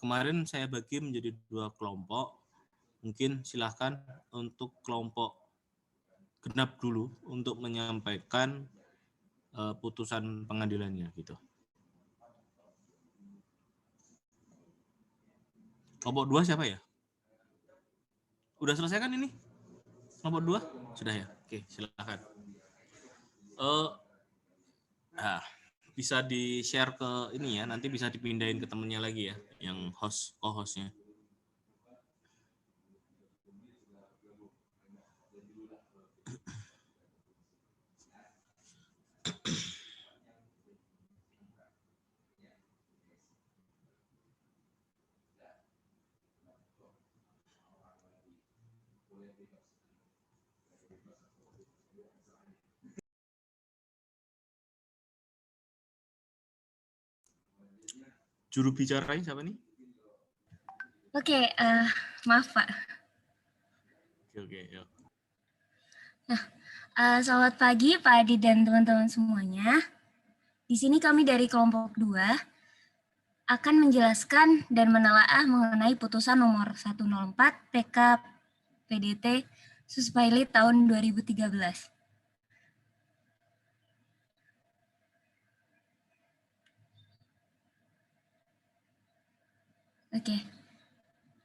Kemarin saya bagi menjadi 2 kelompok. Mungkin silahkan untuk kelompok genap dulu untuk menyampaikan putusan pengadilannya gitu. Kelompok 2 siapa ya? Udah selesai kan ini? Kelompok 2? Sudah ya? Oke, silahkan. Nah, bisa di-share ke ini ya, nanti bisa dipindahin ke temennya lagi ya, yang co-hostnya. Juru bicaranya siapa nih? Oke, maaf Pak. Oke, yuk. Nah, selamat pagi Pak Adi dan teman-teman semuanya. Di sini kami dari kelompok 2 akan menjelaskan dan menelaah mengenai putusan nomor 104 PK PDT Suspaili tahun 2013. Oke,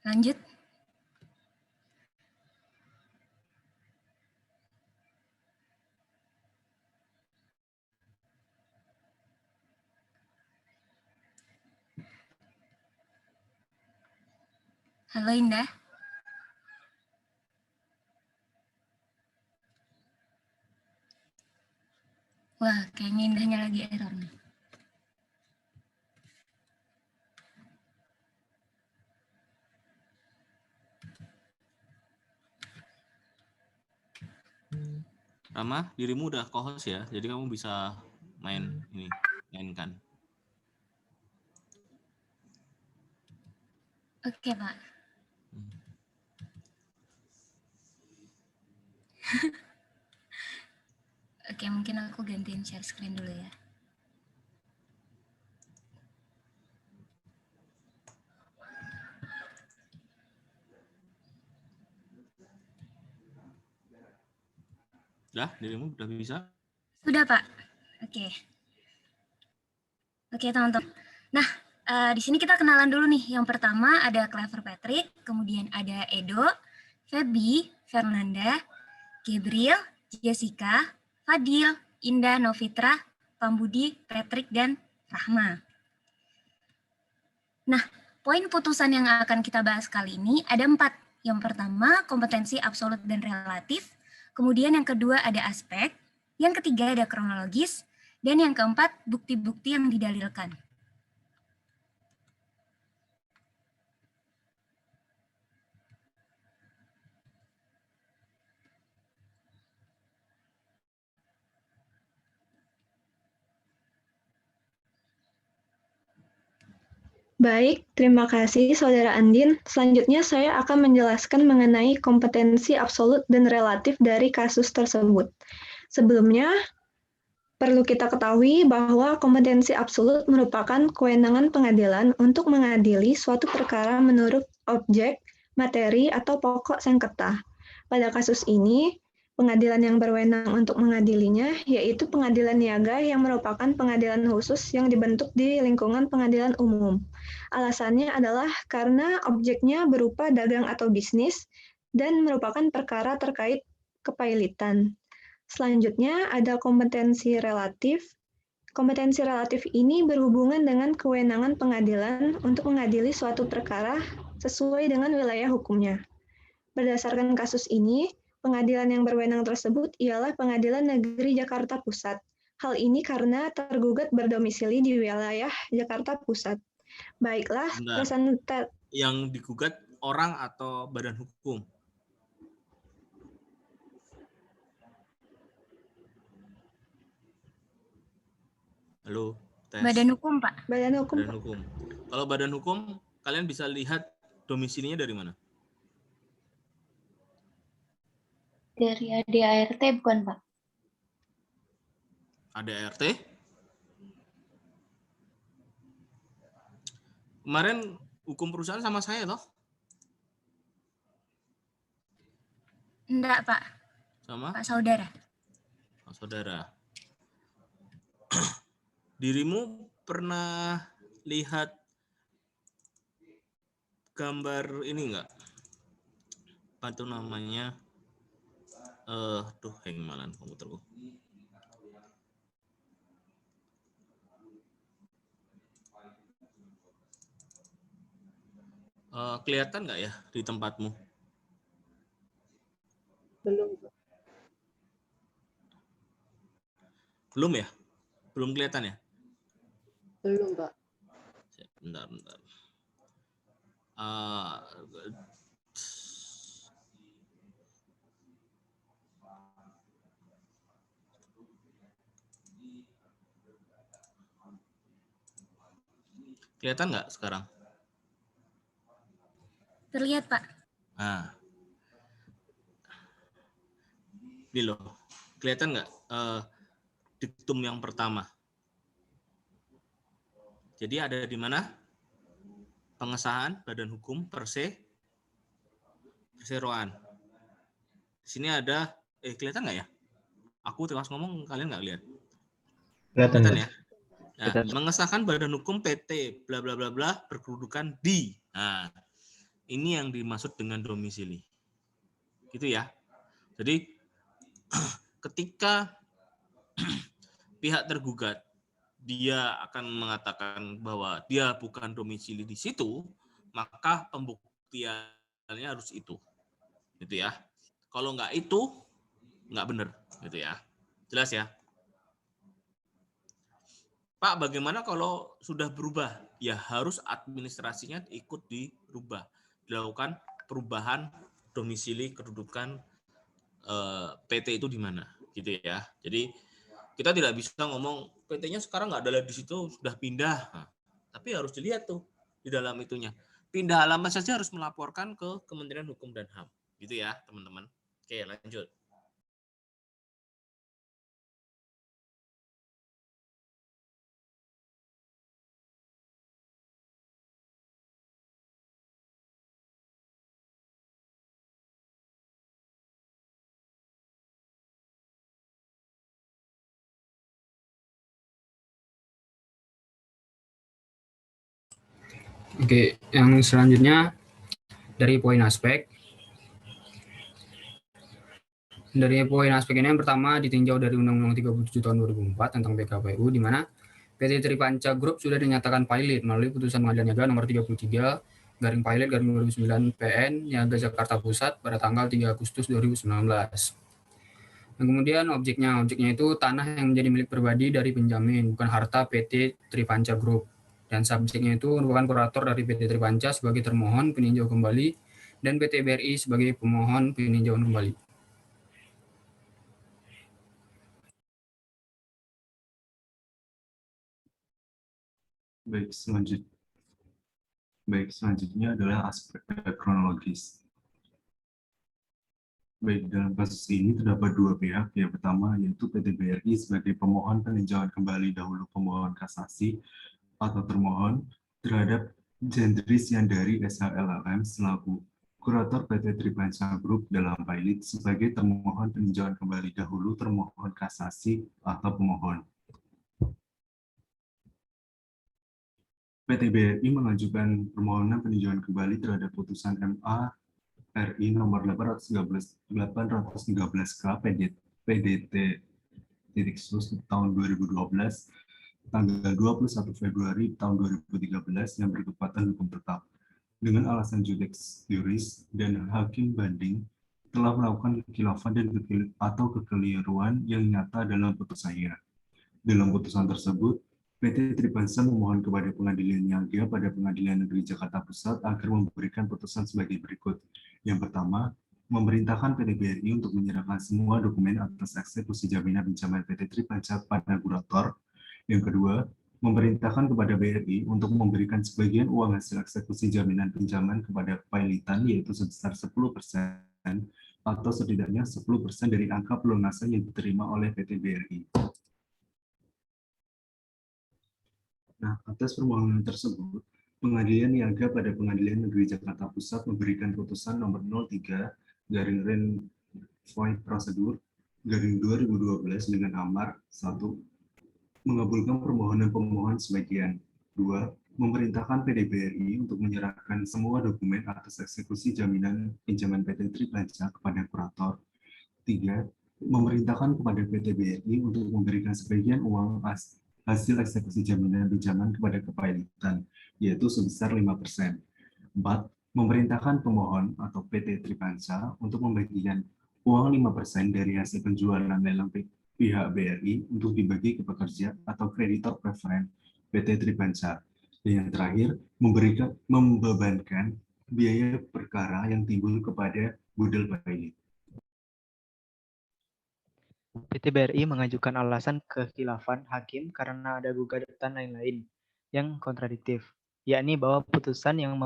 lanjut. Halo Indah. Wah, kayaknya Indahnya lagi error nih. Rama, dirimu udah co-host ya, jadi kamu bisa mainkan. Oke Pak. Oke, mungkin aku gantiin share screen dulu ya. Dirimu udah bisa? Sudah Pak. Oke. Oke teman-teman. Nah, di sini kita kenalan dulu nih. Yang pertama ada Clever Patrick, kemudian ada Edo, Feby, Fernanda, Gabriel, Jessica, Fadil, Indah, Novitra, Pambudi, Patrick, dan Rahma. Nah, poin putusan yang akan kita bahas kali ini ada 4. Yang pertama, kompetensi absolut dan relatif. Kemudian yang kedua ada aspek. Yang ketiga ada kronologis. Dan yang keempat, bukti-bukti yang didalilkan. Baik, terima kasih Saudara Andin. Selanjutnya saya akan menjelaskan mengenai kompetensi absolut dan relatif dari kasus tersebut. Sebelumnya, perlu kita ketahui bahwa kompetensi absolut merupakan kewenangan pengadilan untuk mengadili suatu perkara menurut objek, materi, atau pokok sengketa. Pada kasus ini, pengadilan yang berwenang untuk mengadilinya yaitu pengadilan niaga yang merupakan pengadilan khusus yang dibentuk di lingkungan pengadilan umum. Alasannya adalah karena objeknya berupa dagang atau bisnis dan merupakan perkara terkait kepailitan. Selanjutnya ada kompetensi relatif. Kompetensi relatif ini berhubungan dengan kewenangan pengadilan untuk mengadili suatu perkara sesuai dengan wilayah hukumnya. Berdasarkan kasus ini, pengadilan yang berwenang tersebut ialah Pengadilan Negeri Jakarta Pusat. Hal ini karena tergugat berdomisili di wilayah Jakarta Pusat. Baiklah, yang digugat orang atau badan hukum? Halo, tes. Badan hukum, Pak. Badan hukum. Badan hukum. Kalau badan hukum, kalian bisa lihat domisilinya dari mana? Dari ADART bukan, Pak? ADART? Kemarin hukum perusahaan sama saya toh? Enggak, Pak. Sama Pak Saudara. saudara. Dirimu pernah lihat gambar ini enggak? Apa itu namanya? Hang malan komputerku. Kelihatan nggak ya di tempatmu? Belum. Belum ya? Belum kelihatan ya? Belum, Pak. Bentar. Kelihatan nggak sekarang? Terlihat, Pak. Nah, ini loh. Kelihatan nggak diktum yang pertama? Jadi ada di mana? Pengesahan Badan Hukum Perseroan. Di sini ada, kelihatan nggak ya? Aku tewas ngomong, kalian nggak lihat? Kelihatan ya? Nah, mengesahkan Badan Hukum PT bla bla bla bla berkedudukan di. Nah, ini yang dimaksud dengan domisili. Gitu ya. Jadi ketika pihak tergugat dia akan mengatakan bahwa dia bukan domisili di situ, maka pembuktiannya harus itu. Gitu ya. Kalau nggak itu, nggak benar. Gitu ya. Jelas ya? Pak, bagaimana kalau sudah berubah? Ya harus administrasinya ikut dirubah. Dilakukan perubahan domisili kedudukan PT itu di mana, gitu ya. Jadi kita tidak bisa ngomong PT-nya sekarang nggak ada di situ, sudah pindah. Nah, tapi harus dilihat tuh di dalam itunya. Pindah alamat saja harus melaporkan ke Kementerian Hukum dan HAM, gitu ya, teman-teman. Oke, lanjut. Oke, yang selanjutnya dari poin aspek. Dari poin aspek ini yang pertama ditinjau dari Undang-Undang 37 tahun 2004 tentang PKPU, di mana PT Tripanca Group sudah dinyatakan pilot melalui putusan Pengadilan Negara nomor 33 garing pilot garing 2009 PN Niaga Jakarta Pusat pada tanggal 3 Agustus 2019. Dan kemudian objeknya itu tanah yang menjadi milik pribadi dari penjamin, bukan harta PT Tripanca Group. Dan subjeknya itu merupakan kurator dari PT Tripanca sebagai termohon peninjau kembali dan PT BRI sebagai pemohon peninjauan kembali. Baik, selanjutnya adalah aspek kronologis. Baik, dalam kasus ini terdapat dua pihak. Yang pertama yaitu PT BRI sebagai pemohon peninjauan kembali dahulu pemohon kasasi atau termohon terhadap Jendris Yandari SHLLM selaku kurator PT Tripanca Group dalam pilot sebagai termohon peninjauan kembali dahulu termohon kasasi atau pemohon. PT BRI mengajukan permohonan peninjauan kembali terhadap putusan MA RI nomor 813K PDT tahun 2012 tanggal 21 Februari tahun 2013 yang berkekuatan hukum tetap dengan alasan judex juris dan hakim banding telah melakukan kekhilafan dan kekeliruan yang nyata dalam putusannya. Dalam putusan tersebut, PT Tripanca memohon kepada Pengadilan Niaga pada Pengadilan Negeri Jakarta Pusat agar memberikan putusan sebagai berikut. Yang pertama, memerintahkan PT BRI untuk menyerahkan semua dokumen atas eksekusi jaminan pinjaman PT Tripanca pada kurator. Yang kedua, memerintahkan kepada BRI untuk memberikan sebagian uang hasil eksekusi jaminan pinjaman kepada pilotan yaitu sebesar 10% atau setidaknya 10% dari angka pelunasan yang diterima oleh PT BRI. Nah, atas permohonan tersebut, Pengadilan Niaga pada Pengadilan Negeri Jakarta Pusat memberikan putusan nomor 03/Ren Void Prosedur garing 2012 dengan amar 1. Mengabulkan permohonan pemohon sebagian. 2. Memerintahkan PDBRI untuk menyerahkan semua dokumen atas eksekusi jaminan pinjaman PT Tripanca kepada kurator. 3. Memerintahkan kepada PT BRI untuk memberikan sebagian uang hasil eksekusi jaminan pinjaman kepada kepailitan, yaitu sebesar 5%. 4. Memerintahkan pemohon atau PT Tripanca untuk membagikan uang 5% dari hasil penjualan lelang pihak BRI untuk dibagi ke pekerja atau kreditor preferen PT Tripanca. Dan yang terakhir, membebankan biaya perkara yang timbul kepada Budel Pailit. PT BRI mengajukan alasan kekhilafan hakim karena ada gugatan lain-lain yang kontradiktif, yakni bahwa putusan yang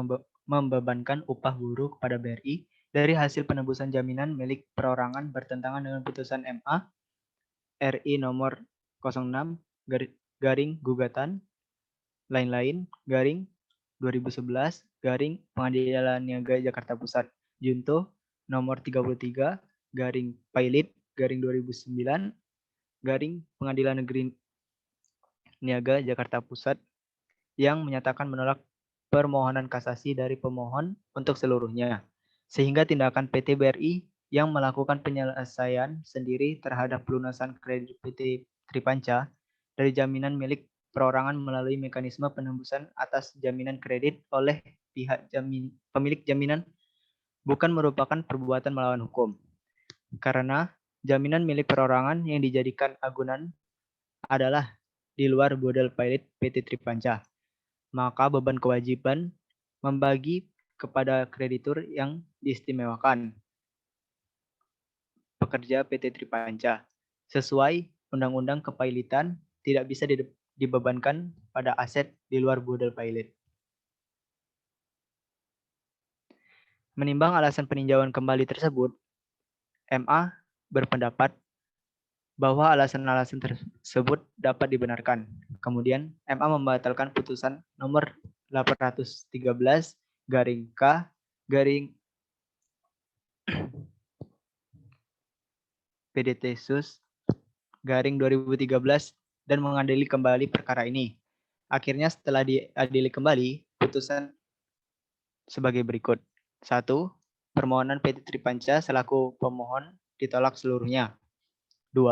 membebankan upah buruh kepada BRI dari hasil penebusan jaminan milik perorangan bertentangan dengan putusan MA RI nomor 06 garing gugatan lain-lain garing 2011 garing Pengadilan Niaga Jakarta Pusat Junto nomor 33 garing Pailit garing 2009 garing Pengadilan Negeri Niaga Jakarta Pusat yang menyatakan menolak permohonan kasasi dari pemohon untuk seluruhnya, sehingga tindakan PT BRI yang melakukan penyelesaian sendiri terhadap pelunasan kredit PT Tripanca dari jaminan milik perorangan melalui mekanisme penembusan atas jaminan kredit oleh pihak pemilik jaminan bukan merupakan perbuatan melawan hukum, karena jaminan milik perorangan yang dijadikan agunan adalah di luar Budel Pailit PT Tripanca. Maka beban kewajiban membagi kepada kreditur yang diistimewakan pekerja PT Tripanca sesuai Undang-Undang Kepailitan tidak bisa dibebankan pada aset di luar Budel Pailit. Menimbang alasan peninjauan kembali tersebut, MA berpendapat bahwa alasan-alasan tersebut dapat dibenarkan. Kemudian, MA membatalkan putusan nomor 813 garing K garing PDT Sus garing 2013 dan mengadili kembali perkara ini. Akhirnya setelah diadili kembali, putusan sebagai berikut. 1. Permohonan PT Tripanca selaku pemohon ditolak seluruhnya. 2.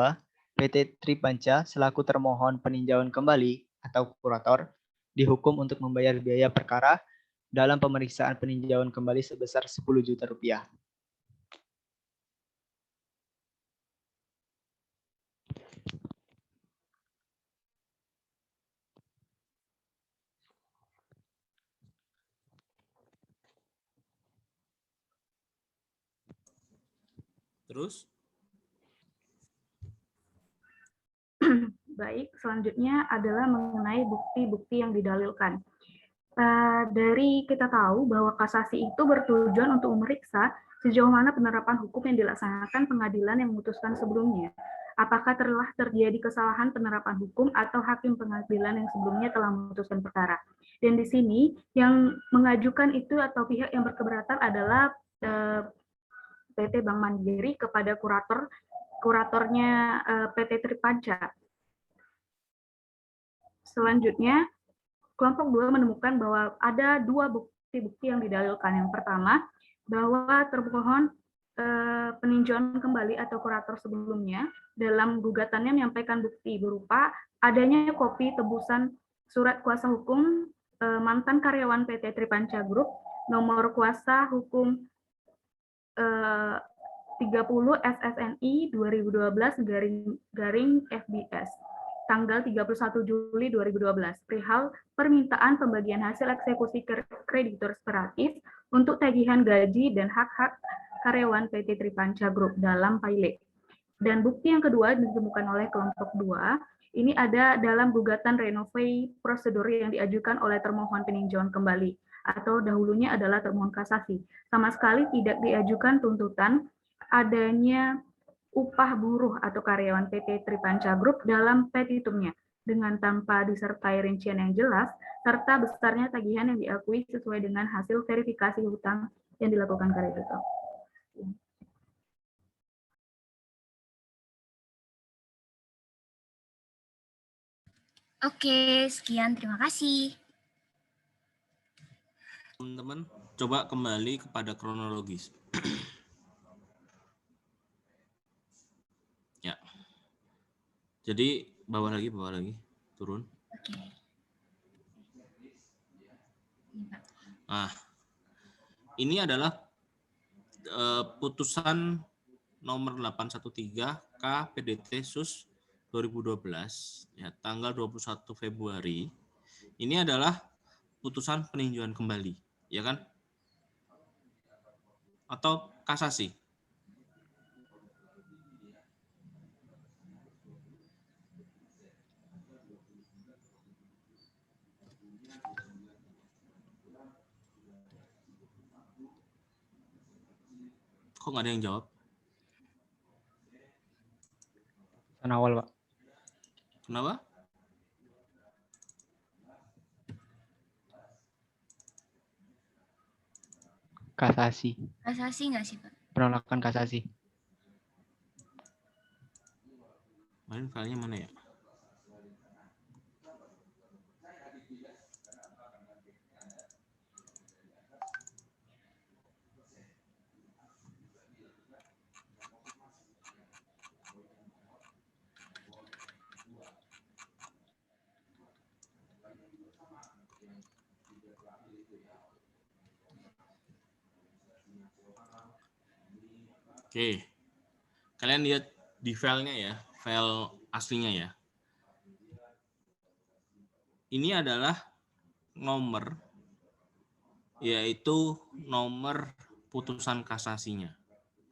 PT Tripanca selaku termohon peninjauan kembali atau kurator dihukum untuk membayar biaya perkara dalam pemeriksaan peninjauan kembali sebesar 10 juta rupiah. Terus? Baik, selanjutnya adalah mengenai bukti-bukti yang didalilkan. Dari kita tahu bahwa kasasi itu bertujuan untuk memeriksa sejauh mana penerapan hukum yang dilaksanakan pengadilan yang memutuskan sebelumnya. Apakah telah terjadi kesalahan penerapan hukum atau hakim pengadilan yang sebelumnya telah memutuskan perkara. Dan di sini yang mengajukan itu atau pihak yang berkeberatan adalah PT Bank Mandiri kepada kuratornya PT Tripanca. Selanjutnya, kelompok 2 menemukan bahwa ada dua bukti-bukti yang didalilkan. Yang pertama, bahwa termohon peninjauan kembali atau kurator sebelumnya dalam gugatannya menyampaikan bukti berupa adanya kopi tebusan surat kuasa hukum mantan karyawan PT Tripanca Group nomor kuasa hukum 30 SSNI 2012 garing FBS tanggal 31 Juli 2012 perihal permintaan pembagian hasil eksekusi kreditur separatis untuk tagihan gaji dan hak-hak karyawan PT Tripanca Group dalam Pailit. Dan bukti yang kedua ditemukan oleh kelompok 2, ini ada dalam gugatan renovasi prosedur yang diajukan oleh termohon peninjauan kembali atau dahulunya adalah termohon kasasi. Sama sekali tidak diajukan tuntutan adanya upah buruh atau karyawan PT Tripanca Group dalam petitumnya. dengan tanpa disertai rincian yang jelas, serta besarnya tagihan yang diakui sesuai dengan hasil verifikasi hutang yang dilakukan kreditor. Oke, sekian. Terima kasih. Teman-teman, coba kembali kepada kronologis. Ya. Jadi bawah lagi, turun. Oke. Nah, ini adalah putusan nomor 813 K PDT SUS 2012 ya, tanggal 21 Februari. Ini adalah putusan peninjauan kembali, ya kan? Atau kasasi? Kok nggak ada yang jawab? Putusan awal, Pak. Kenapa? Kasasi. Kasasi nggak sih, Pak? Penolakan kasasi. Kemarin filenya mana ya? Oke, kalian lihat di filenya ya, file aslinya ya. Ini adalah nomor, yaitu nomor putusan kasasinya,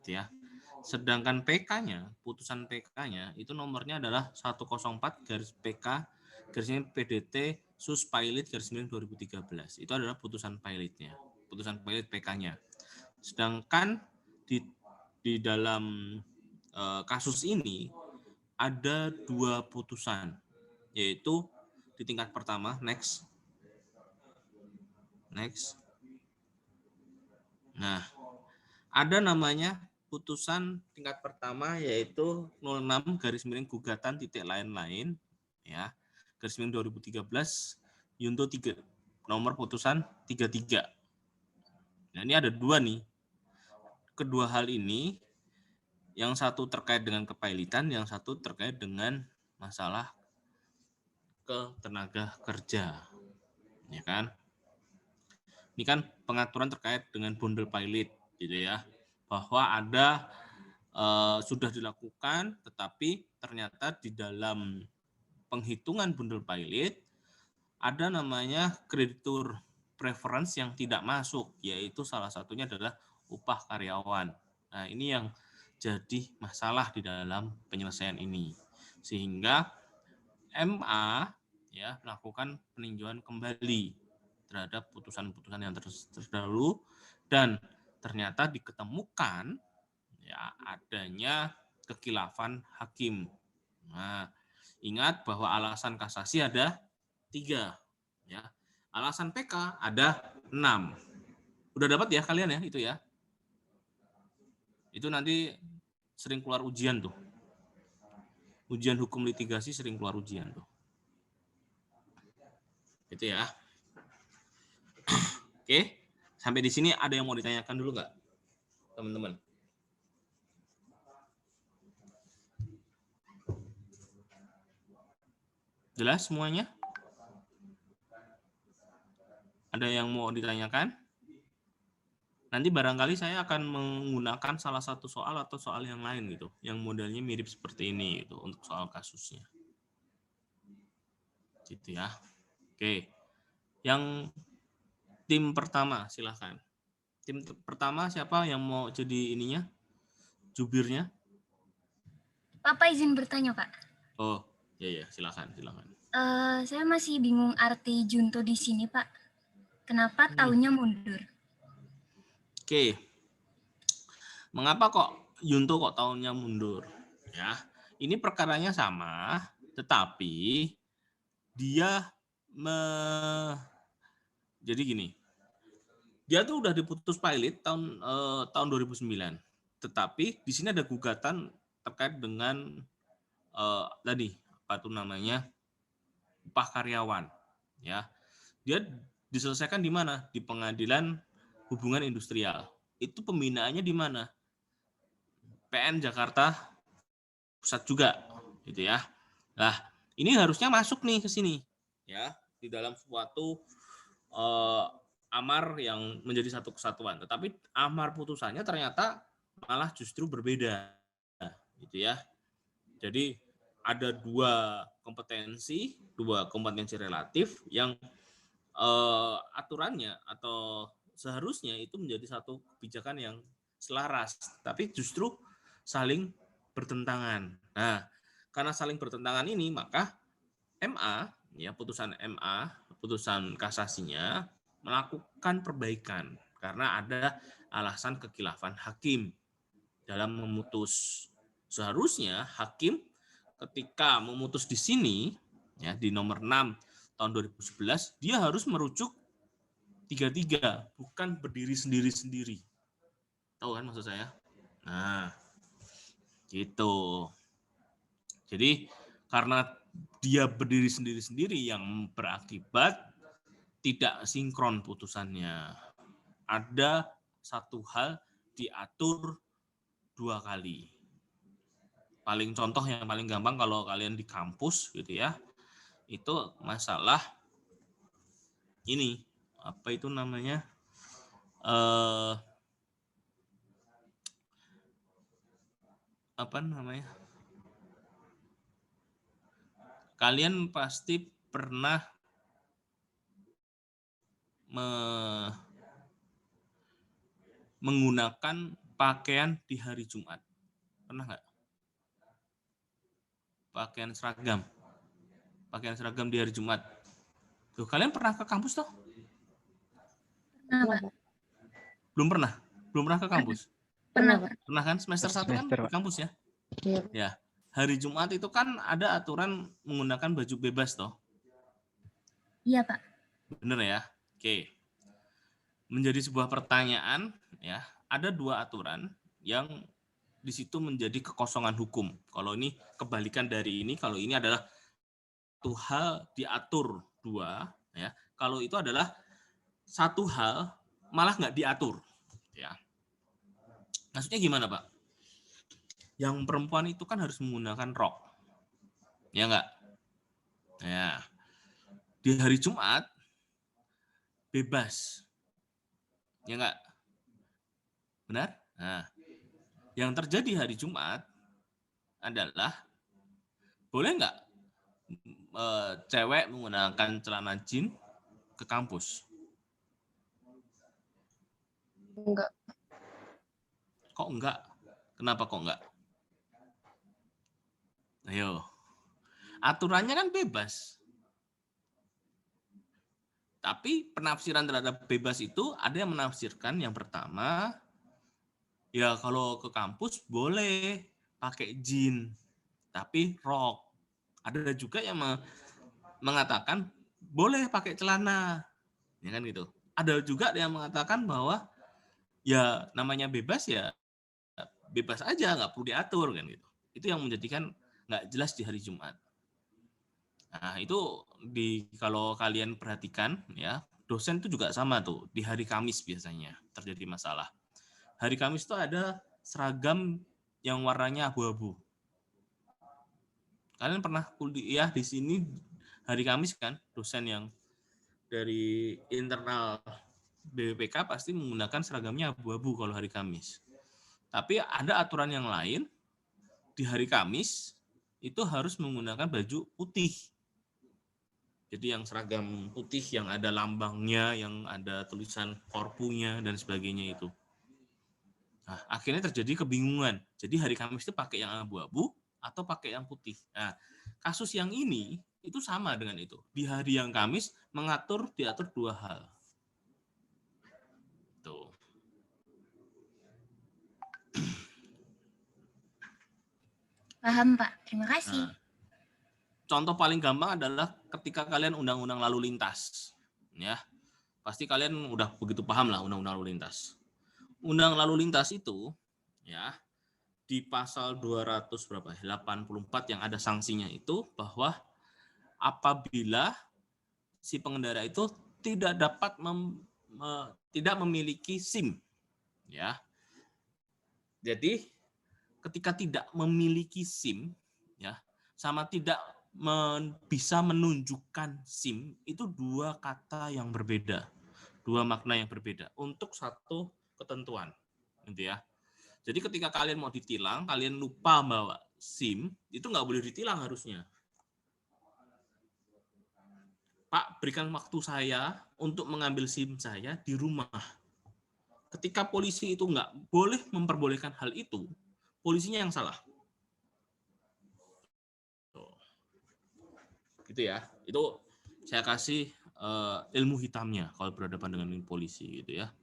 ya. Sedangkan PK-nya, putusan PK-nya itu nomornya adalah 104 garis PK garis PDT SUS Pilot garis 2013. Itu adalah putusan pilotnya, putusan pilot PK-nya. Sedangkan di dalam kasus ini ada 2 putusan, yaitu di tingkat pertama, next. Nah, ada namanya putusan tingkat pertama yaitu 06 garis miring gugatan titik lain-lain ya, garis miring 2013 Yunto 3, nomor putusan 33. Nah, ini ada 2 nih. Kedua hal ini, yang satu terkait dengan kepailitan, yang satu terkait dengan masalah ketenaga kerja, ya kan? Ini kan pengaturan terkait dengan bundle pilot, gitu ya, bahwa ada sudah dilakukan, tetapi ternyata di dalam penghitungan bundle pilot ada namanya kreditur preference yang tidak masuk, yaitu salah satunya adalah upah karyawan. Nah, ini yang jadi masalah di dalam penyelesaian ini, sehingga MA ya melakukan peninjauan kembali terhadap putusan-putusan yang terdahulu, dan ternyata diketemukan ya adanya kekhilafan hakim. Nah, ingat bahwa alasan kasasi ada 3 ya. Alasan PK ada 6. Udah dapat ya kalian ya itu ya. Itu nanti sering keluar ujian tuh. Ujian hukum litigasi sering keluar ujian tuh. Itu ya. Oke, sampai di sini ada yang mau ditanyakan dulu nggak, teman-teman? Jelas semuanya? Ada yang mau ditanyakan? Nanti barangkali saya akan menggunakan salah satu soal atau soal yang lain gitu, yang modelnya mirip seperti ini gitu untuk soal kasusnya. Gitu ya. Oke. Yang tim pertama silahkan. Tim pertama siapa yang mau jadi ininya? Jubirnya? Bapak izin bertanya, Pak. Oh, ya silakan. Saya masih bingung arti junto di sini, Pak. Kenapa tahunnya mundur? Oke. Mengapa kok Yunto tahunnya mundur? Ya, ini perkaranya sama, tetapi dia jadi gini, dia tuh udah diputus pilot tahun 2009, tetapi di sini ada gugatan terkait dengan tadi apa tuh namanya upah karyawan, ya. Dia diselesaikan di mana? Di Pengadilan Hubungan Industrial. Itu pembinaannya di mana? PN Jakarta Pusat juga, gitu ya. Nah, ini harusnya masuk nih ke sini, ya, di dalam suatu amar yang menjadi satu kesatuan. Tetapi amar putusannya ternyata malah justru berbeda, gitu ya. Jadi ada dua kompetensi relatif yang aturannya atau seharusnya itu menjadi satu kebijakan yang selaras, tapi justru saling bertentangan. Nah, karena saling bertentangan ini, maka MA, ya putusan MA, putusan kasasinya melakukan perbaikan karena ada alasan kekhilafan hakim dalam memutus. Seharusnya hakim ketika memutus di sini, ya di nomor 6 tahun 2011, dia harus merujuk 33, bukan berdiri sendiri-sendiri. Tahu kan maksud saya? Nah, gitu. Jadi karena dia berdiri sendiri-sendiri yang berakibat tidak sinkron putusannya. Ada satu hal diatur dua kali. Paling contoh yang paling gampang kalau kalian di kampus gitu ya, itu masalah ini, apa itu namanya, apa namanya, kalian pasti pernah menggunakan pakaian di hari Jumat. Pernah nggak? Pakaian seragam di hari Jumat. Tuh, kalian pernah ke kampus toh? Belum pernah ke kampus? Pernah kan? Semester 1 kan di kampus ya? Iya. Ya. Hari Jumat itu kan ada aturan menggunakan baju bebas toh? Iya, Pak. Bener ya? Oke. Menjadi sebuah pertanyaan, ya, ada dua aturan yang di situ menjadi kekosongan hukum. Kalau ini kebalikan dari ini, kalau ini adalah satu hal diatur dua, ya. Kalau itu adalah satu hal malah nggak diatur, ya. Maksudnya gimana, Pak? Yang perempuan itu kan harus menggunakan rok, ya nggak? Ya. Di hari Jumat bebas, ya nggak? Benar? Nah, yang terjadi hari Jumat adalah boleh nggak cewek menggunakan celana jeans ke kampus? Enggak. Kok enggak? Kenapa kok enggak? Ayo. Aturannya kan bebas. Tapi penafsiran terhadap bebas itu ada yang menafsirkan yang pertama, ya kalau ke kampus boleh pakai jeans, tapi rok. Ada juga yang mengatakan boleh pakai celana, ya kan gitu. Ada juga yang mengatakan bahwa ya namanya bebas ya bebas aja, nggak perlu diatur kan gitu. Itu yang menjadikan nggak jelas di hari Jumat. Nah itu kalau kalian perhatikan ya, dosen itu juga sama tuh, di hari Kamis biasanya terjadi masalah. Hari Kamis itu ada seragam yang warnanya abu-abu. Kalian pernah kuliah di sini hari Kamis kan, dosen yang dari internal BPK pasti menggunakan seragamnya abu-abu kalau hari Kamis. Tapi ada aturan yang lain, di hari Kamis itu harus menggunakan baju putih. Jadi yang seragam putih yang ada lambangnya, yang ada tulisan korpunya dan sebagainya itu. Nah, akhirnya terjadi kebingungan. Jadi hari Kamis itu pakai yang abu-abu atau pakai yang putih. Nah, kasus yang ini itu sama dengan itu. Di hari yang Kamis diatur dua hal. Tuh. Paham, Pak. Terima kasih. Nah, contoh paling gampang adalah ketika kalian undang-undang lalu lintas. Ya, pasti kalian udah begitu paham lah undang-undang lalu lintas. Undang lalu lintas itu ya di pasal 200 berapa? 84 yang ada sanksinya itu bahwa apabila si pengendara itu tidak dapat tidak memiliki SIM, ya. Jadi ketika tidak memiliki SIM, ya, sama tidak bisa menunjukkan SIM itu dua kata yang berbeda, dua makna yang berbeda untuk satu ketentuan, gitu ya. Jadi ketika kalian mau ditilang, kalian lupa bawa SIM, itu nggak boleh ditilang harusnya. Pak, berikan waktu saya untuk mengambil SIM saya di rumah. Ketika polisi itu nggak boleh memperbolehkan hal itu, polisinya yang salah. Gitu ya. Itu saya kasih ilmu hitamnya kalau berhadapan dengan polisi gitu ya.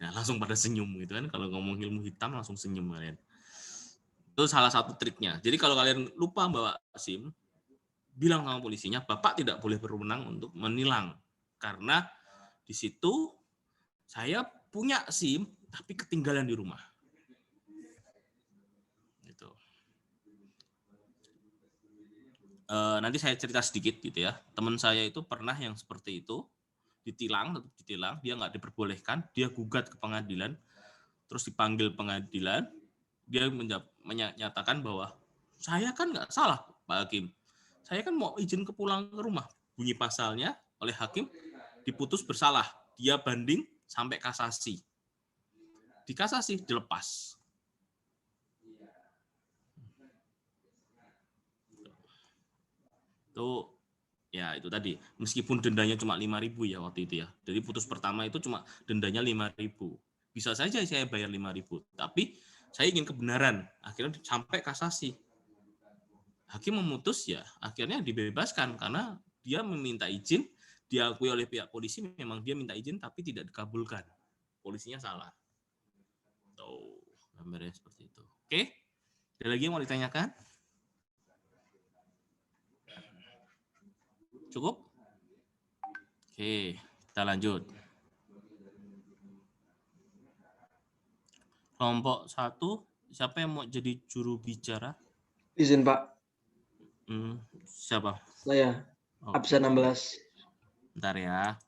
Nah, langsung pada senyum gitu kan. Kalau ngomong ilmu hitam langsung senyum kalian. Itu salah satu triknya. Jadi kalau kalian lupa bawa SIM, bilang sama polisinya, Bapak tidak boleh berwenang untuk menilang. Karena di situ saya punya SIM tapi ketinggalan di rumah. Gitu. Nanti saya cerita sedikit gitu ya. Teman saya itu pernah yang seperti itu, ditilang, dia nggak diperbolehkan, dia gugat ke pengadilan, terus dipanggil pengadilan, dia menyatakan bahwa saya kan nggak salah, Pak Hakim. Saya kan mau izin pulang ke rumah. Bunyi pasalnya oleh hakim diputus bersalah. Dia banding sampai kasasi. Di kasasi dilepas. Itu tadi. Meskipun dendanya cuma 5.000 ya waktu itu ya. Jadi putus pertama itu cuma dendanya 5.000. Bisa saja saya bayar 5.000, tapi saya ingin kebenaran. Akhirnya sampai kasasi. Hakim memutus ya, akhirnya dibebaskan karena dia meminta izin, diakui oleh pihak polisi memang dia minta izin tapi tidak dikabulkan. Polisinya salah. Tuh, gambarnya seperti itu. Oke? Ada lagi yang mau ditanyakan? Cukup? Oke, kita lanjut. Kelompok 1, siapa yang mau jadi juru bicara? Izin, Pak. Siapa? Saya. Absen 16. Bentar ya.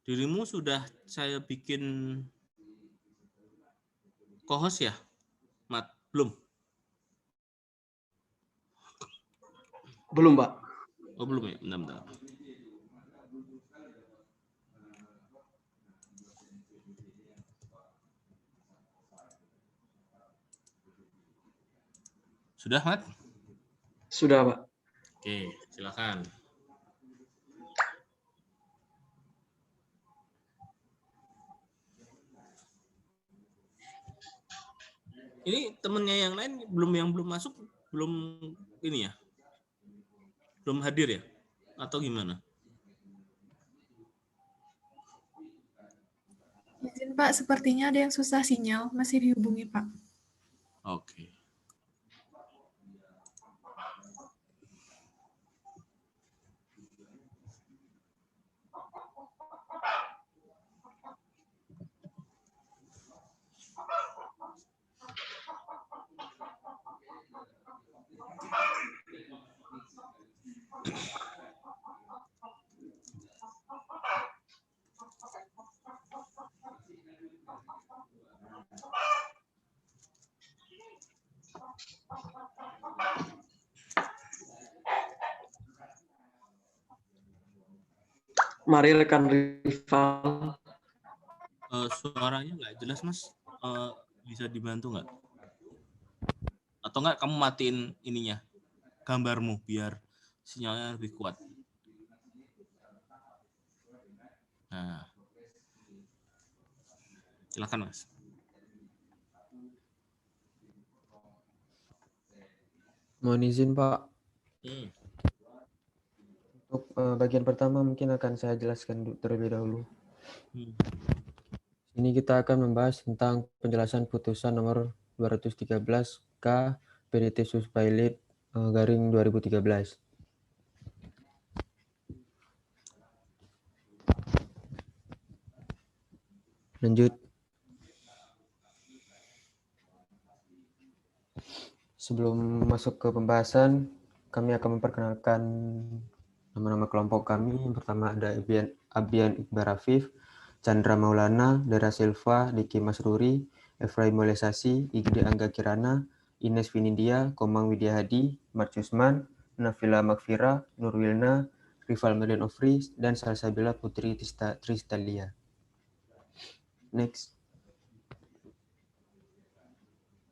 Dirimu sudah saya bikin co-host ya? Mat, belum? Belum, Pak. Oh, belum ya? Bentar. Sudah, Mat? Sudah, Pak. Oke, silakan. Ini temennya yang lain yang belum masuk, belum ini ya? Belum hadir ya? Atau gimana? Izin Pak, sepertinya ada yang susah sinyal, masih dihubungi Pak. Oke. Mari rekan rival. Suaranya nggak jelas, Mas. Bisa dibantu nggak? Atau nggak kamu matiin ininya, gambarmu, biar sinyalnya lebih kuat. Nah, silakan, Mas. Mohon izin, Pak. Untuk bagian pertama mungkin akan saya jelaskan terlebih dahulu. Ini kita akan membahas tentang penjelasan putusan nomor 213K PDT Suspailit garing 2013. Lanjut. Sebelum masuk ke pembahasan, kami akan memperkenalkan nama-nama kelompok kami. Yang pertama ada Abian Iqbal Rafif, Chandra Maulana, Dara Silva, Diki Masruri, Efraim Molesasi, Igde Angga Kirana, Ines Vinindia, Komang Widya Hadi, Marcusman, Nafila Makfira, Nurwilna, Rival Medan Ofri, dan Salsabila Putri Tristalia. Next.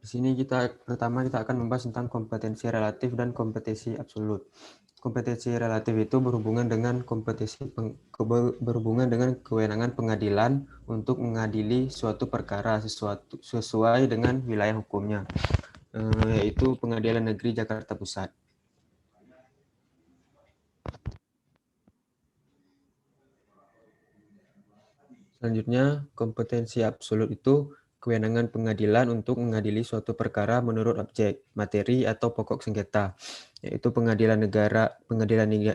Di sini pertama kita akan membahas tentang kompetensi relatif dan kompetensi absolut. Kompetensi relatif itu berhubungan dengan kewenangan pengadilan untuk mengadili suatu perkara sesuai dengan wilayah hukumnya, yaitu Pengadilan Negeri Jakarta Pusat. Selanjutnya, kompetensi absolut itu kewenangan pengadilan untuk mengadili suatu perkara menurut objek, materi, atau pokok sengketa, yaitu pengadilan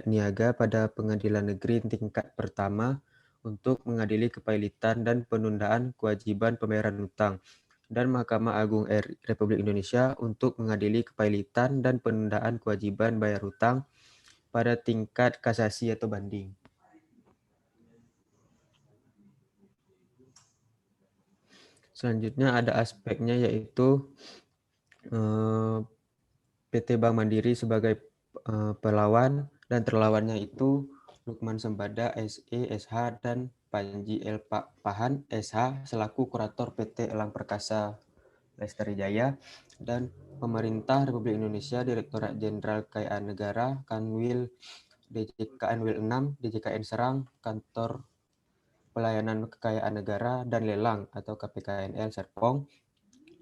niaga pada pengadilan negeri tingkat pertama untuk mengadili kepailitan dan penundaan kewajiban pembayaran hutang, dan Mahkamah Agung Republik Indonesia untuk mengadili kepailitan dan penundaan kewajiban bayar hutang pada tingkat kasasi atau banding. Selanjutnya ada aspeknya, yaitu PT Bank Mandiri sebagai pelawan dan terlawannya itu Lukman Sembada SE SH dan Panji L Pahan SH selaku kurator PT Elang Perkasa Lestari Jaya, dan pemerintah Republik Indonesia Direktorat Jenderal Kekayaan Negara Kanwil DJKN 6 DJKN Serang Kantor Pelayanan Kekayaan Negara dan Lelang atau KPKNL Serpong,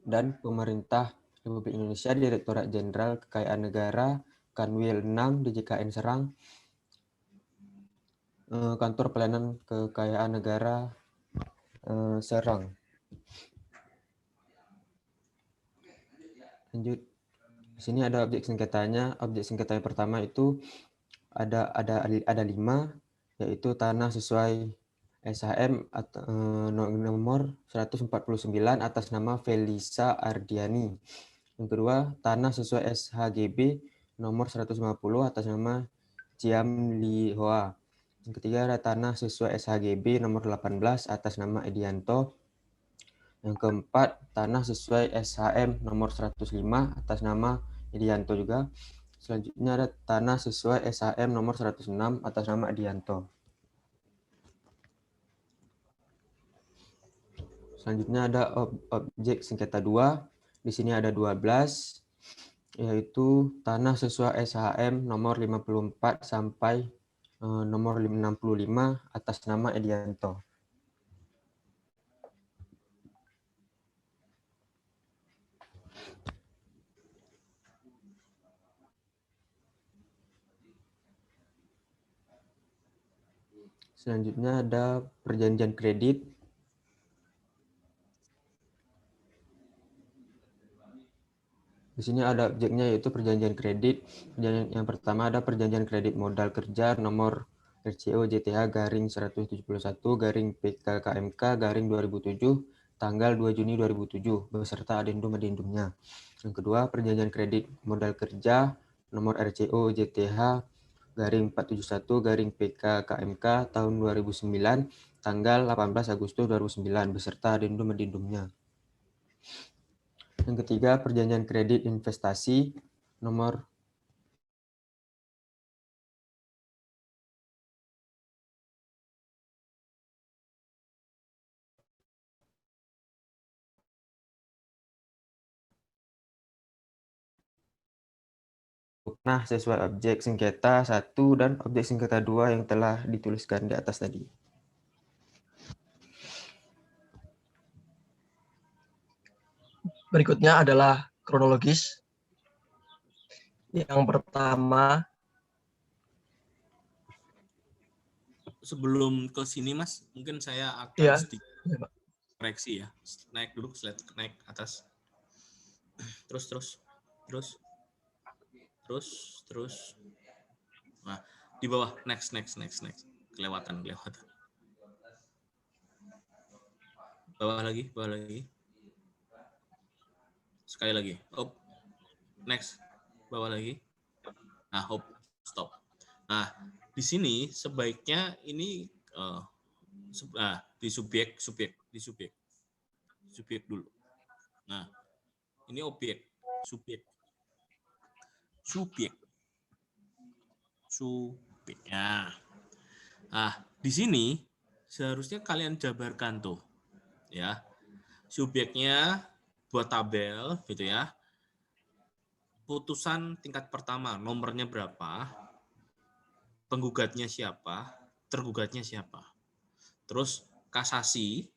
dan pemerintah Republik Indonesia Direktorat Jenderal Kekayaan Negara Kanwil 6 DJKN Serang Kantor Pelayanan Kekayaan Negara Serang. Lanjut. Di sini ada objek sengketanya. Objek sengketa yang pertama itu ada 5, yaitu tanah sesuai SHM nomor 149 atas nama Felisa Ardiani. Yang kedua, tanah sesuai SHGB nomor 150 atas nama Ciam Li Hoa. Yang ketiga, ada tanah sesuai SHGB nomor 18 atas nama Edianto. Yang keempat, tanah sesuai SHM nomor 105 atas nama Edianto juga. Selanjutnya ada tanah sesuai SHM nomor 106 atas nama Edianto. Selanjutnya ada objek sengketa 2. Di sini ada 12, yaitu tanah sesuai SHM nomor 54 sampai nomor 65 atas nama Edianto. Selanjutnya ada perjanjian kredit. Di sini ada objeknya, yaitu perjanjian kredit. Yang pertama ada perjanjian kredit modal kerja nomor RCO JTH garing 171 garing PKKMK garing 2007 tanggal 2 Juni 2007 beserta adendum-adendumnya. Yang kedua, perjanjian kredit modal kerja nomor RCO JTH garing 471 garing PKKMK tahun 2009 tanggal 18 Agustus 2009 beserta adendum-adendumnya. Yang ketiga, perjanjian kredit investasi nomor sesuai objek sengketa 1 dan objek sengketa 2 yang telah dituliskan di atas tadi. Berikutnya adalah kronologis. Yang pertama, sebelum ke sini Mas, mungkin saya akan ya, sedikit koreksi ya. Naik dulu slide, naik atas. Terus. Nah, di bawah next. Kelewatan. Bawah lagi. Sekali lagi. Up. Next. Bawah lagi. Nah, up. Stop. Nah, di sini sebaiknya ini di subjek dulu. Nah, ini objek, subjek. Nah, di sini seharusnya kalian jabarkan tuh, ya. Subjeknya buat tabel, gitu ya. Putusan tingkat pertama, nomornya berapa? Penggugatnya siapa? Tergugatnya siapa? Terus kasasi,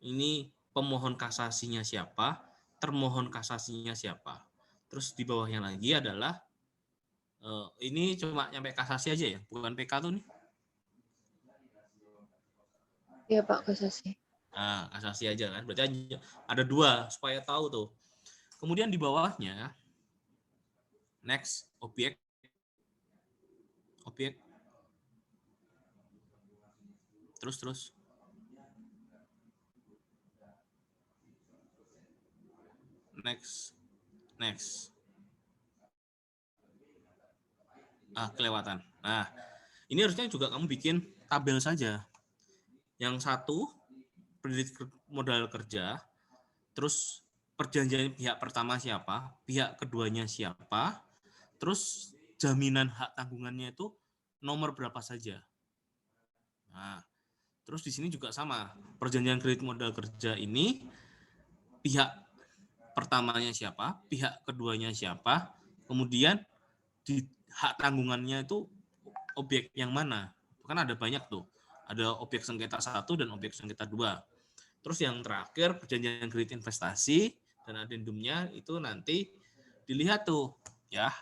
ini pemohon kasasinya siapa? Termohon kasasinya siapa? Terus di bawahnya lagi adalah ini cuma nyampe kasasi aja ya, bukan PK tuh nih. Iya Pak, kasasi. Nah, kasasi aja kan. Berarti ada 2 supaya tahu tuh. Kemudian di bawahnya next objek. Terus. Next. Kelewatan. Nah, ini harusnya juga kamu bikin tabel saja. Yang satu, kredit modal kerja, terus perjanjian pihak pertama siapa, pihak keduanya siapa, terus jaminan hak tanggungannya itu nomor berapa saja. Nah, terus di sini juga sama, perjanjian kredit modal kerja ini pihak pertamanya siapa, pihak keduanya siapa, kemudian di hak tanggungannya itu objek yang mana. Kan ada banyak tuh. Ada objek sengketa 1 dan objek sengketa 2. Terus yang terakhir perjanjian kredit investasi dan adendumnya itu nanti dilihat tuh ya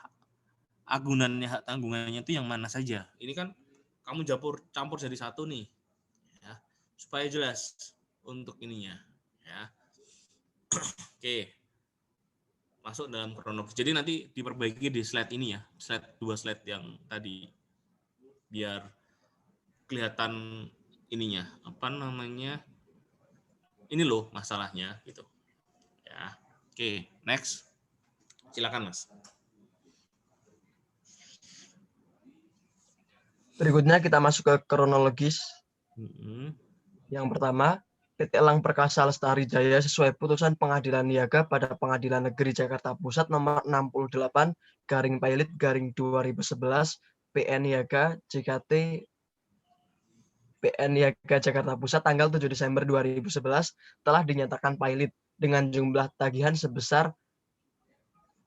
agunannya hak tanggungannya itu yang mana saja. Ini kan kamu campur jadi satu nih. Ya, supaya jelas untuk ininya ya. Oke. Masuk dalam kronologis. Jadi nanti diperbaiki di slide ini ya. Slide 2 slide yang tadi biar kelihatan ininya, apa namanya, ini loh masalahnya gitu ya. Oke, next, silakan Mas. Berikutnya kita masuk ke kronologis. Yang pertama, PT Elang Perkasa Lestari Jaya sesuai putusan Pengadilan Niaga pada Pengadilan Negeri Jakarta Pusat nomor 68/Pailit/2011 PN Niaga JKT PN Niaga Jakarta Pusat tanggal 7 Desember 2011 telah dinyatakan pailit dengan jumlah tagihan sebesar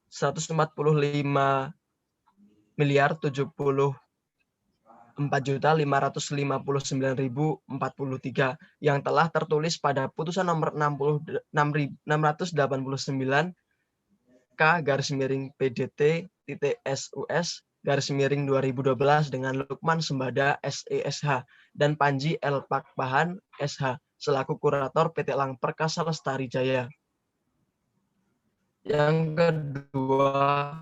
145.074.559.043 yang telah tertulis pada putusan nomor 689 K/PDT-SUS/2012 dengan Lukman Sembada SESH dan Panji L. Pakpahan SH selaku kurator PT Elang Perkasa Lestari Jaya. Yang kedua,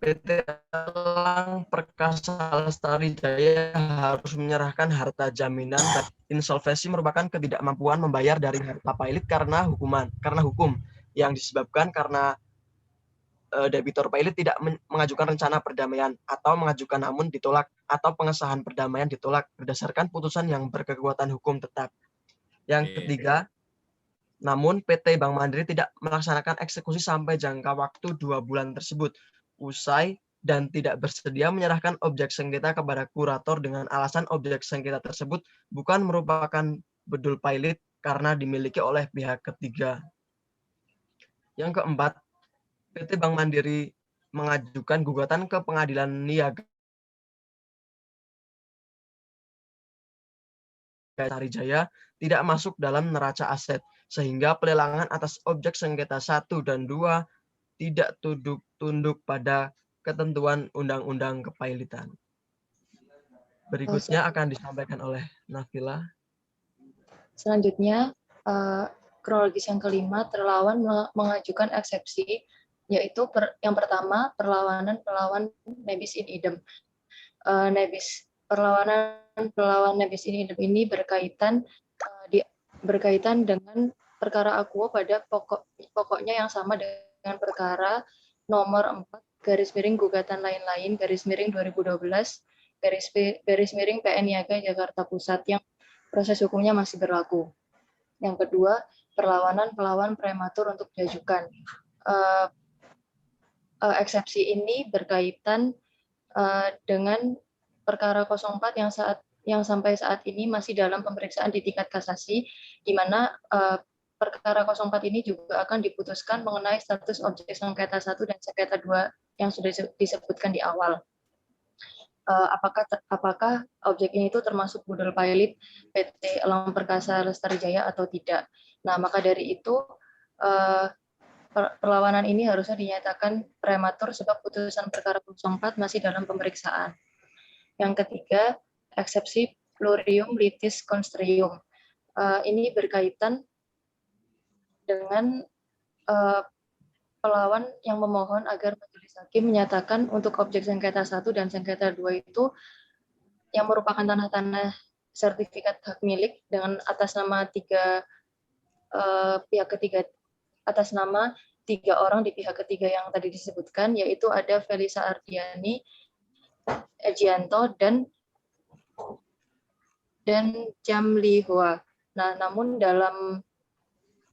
PT Elang Perkasa Lestari Jaya harus menyerahkan harta jaminan dan insolvensi merupakan ketidakmampuan membayar dari harta pailit karena hukum yang disebabkan karena debitur pailit tidak mengajukan rencana perdamaian atau mengajukan namun ditolak atau pengesahan perdamaian ditolak berdasarkan putusan yang berkekuatan hukum tetap. Yang ketiga, namun PT Bank Mandiri tidak melaksanakan eksekusi sampai jangka waktu 2 bulan tersebut usai dan tidak bersedia menyerahkan objek sengketa kepada kurator dengan alasan objek sengketa tersebut bukan merupakan bedul pailit karena dimiliki oleh pihak ketiga. Yang keempat, PT Bank Mandiri mengajukan gugatan ke Pengadilan Niaga Lestari Jaya tidak masuk dalam neraca aset, sehingga pelelangan atas objek sengketa 1 dan 2 tidak tunduk pada ketentuan Undang-Undang Kepailitan. Berikutnya akan disampaikan oleh Nafila. Selanjutnya, kronologis yang kelima, terlawan mengajukan eksepsi, yaitu yang pertama, perlawanan pelawan nebis in idem. Perlawanan nebis in idem ini berkaitan dengan perkara akuo pada pokoknya yang sama dengan perkara nomor 4 gugatan lain-lain _2012 PN Niaga Jakarta Pusat yang proses hukumnya masih berlaku. Yang kedua, perlawanan pelawan prematur untuk diajukan. Eksepsi ini berkaitan dengan perkara 04 yang sampai saat ini masih dalam pemeriksaan di tingkat kasasi, di mana perkara 04 ini juga akan diputuskan mengenai status objek sengketa 1 dan sengketa 2 yang sudah disebutkan di awal. Apakah objek ini itu termasuk budel pilot PT Elang Perkasa Lestari Jaya atau tidak. Nah, maka dari itu perlawanan ini harusnya dinyatakan prematur sebab putusan perkara 04 masih dalam pemeriksaan. Yang ketiga, eksepsi plurium litis constrium. Ini berkaitan dengan pelawan yang memohon agar majelis hakim menyatakan untuk objek sengketa 1 dan sengketa 2 itu yang merupakan tanah-tanah sertifikat hak milik dengan atas nama pihak ketiga, atas nama 3 orang di pihak ketiga yang tadi disebutkan, yaitu ada Felisa Ardiani, Ejianto, dan Jamli Hoa. Nah, namun dalam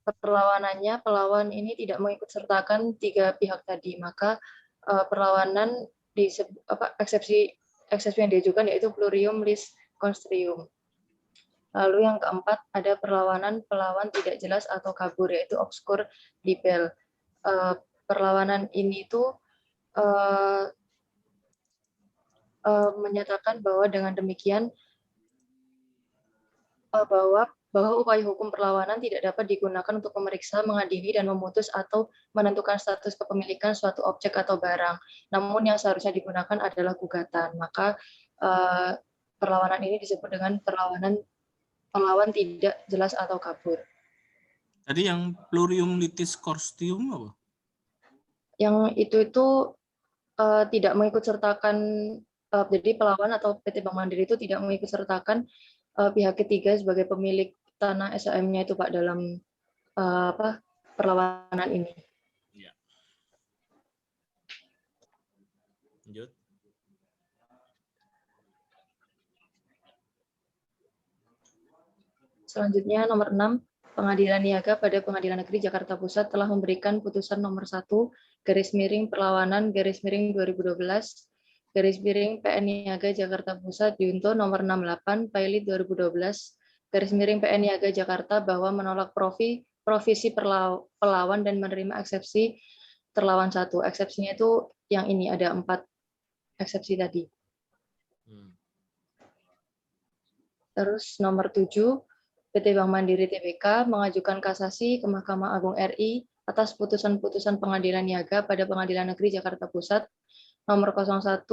perlawanannya, pelawan ini tidak mengikut sertakan 3 pihak tadi, maka perlawanan eksepsi yang diajukan yaitu plurium lis constrium. Lalu yang keempat, ada perlawanan pelawan tidak jelas atau kabur, yaitu obscur libel. Perlawanan ini itu menyatakan bahwa dengan demikian bahwa upaya hukum perlawanan tidak dapat digunakan untuk memeriksa, mengadili, dan memutus atau menentukan status kepemilikan suatu objek atau barang. Namun yang seharusnya digunakan adalah gugatan. Maka perlawanan ini disebut dengan pelawan tidak jelas atau kabur. Tadi yang plurium litis constrium apa? Yang itu tidak mengikut sertakan, jadi pelawan atau PT Bank Mandiri itu tidak mengikut sertakan pihak ketiga sebagai pemilik tanah SHM-nya itu Pak dalam perlawanan ini. Ya. Lanjut. Selanjutnya nomor 6, Pengadilan Niaga pada Pengadilan Negeri Jakarta Pusat telah memberikan putusan nomor 1 perlawanan 2012 PN Niaga Jakarta Pusat Junto nomor 68 Pilot 2012 PN Niaga Jakarta bahwa menolak provisi pelawan dan menerima eksepsi terlawan 1. Eksepsinya itu yang ini ada 4 eksepsi tadi. Terus nomor 7, PT Bank Mandiri Tbk mengajukan kasasi ke Mahkamah Agung RI atas putusan-putusan Pengadilan Niaga pada Pengadilan Negeri Jakarta Pusat nomor 01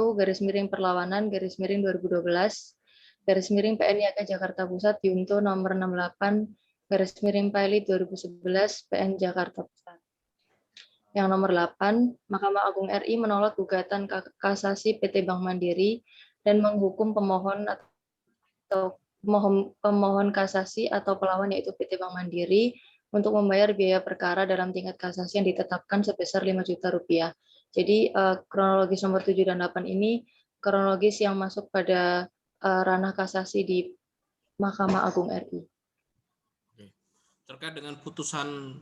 perlawanan 2012 PN Niaga Jakarta Pusat Junto nomor 68 Pilot 2011 PN Jakarta Pusat. Yang nomor 8, Mahkamah Agung RI menolak gugatan kasasi PT Bank Mandiri dan menghukum pemohon kasasi atau pelawan yaitu PT Bank Mandiri untuk membayar biaya perkara dalam tingkat kasasi yang ditetapkan sebesar 5 juta rupiah. Jadi kronologis nomor 7 dan 8 ini kronologis yang masuk pada ranah kasasi di Mahkamah Agung RI. Terkait dengan putusan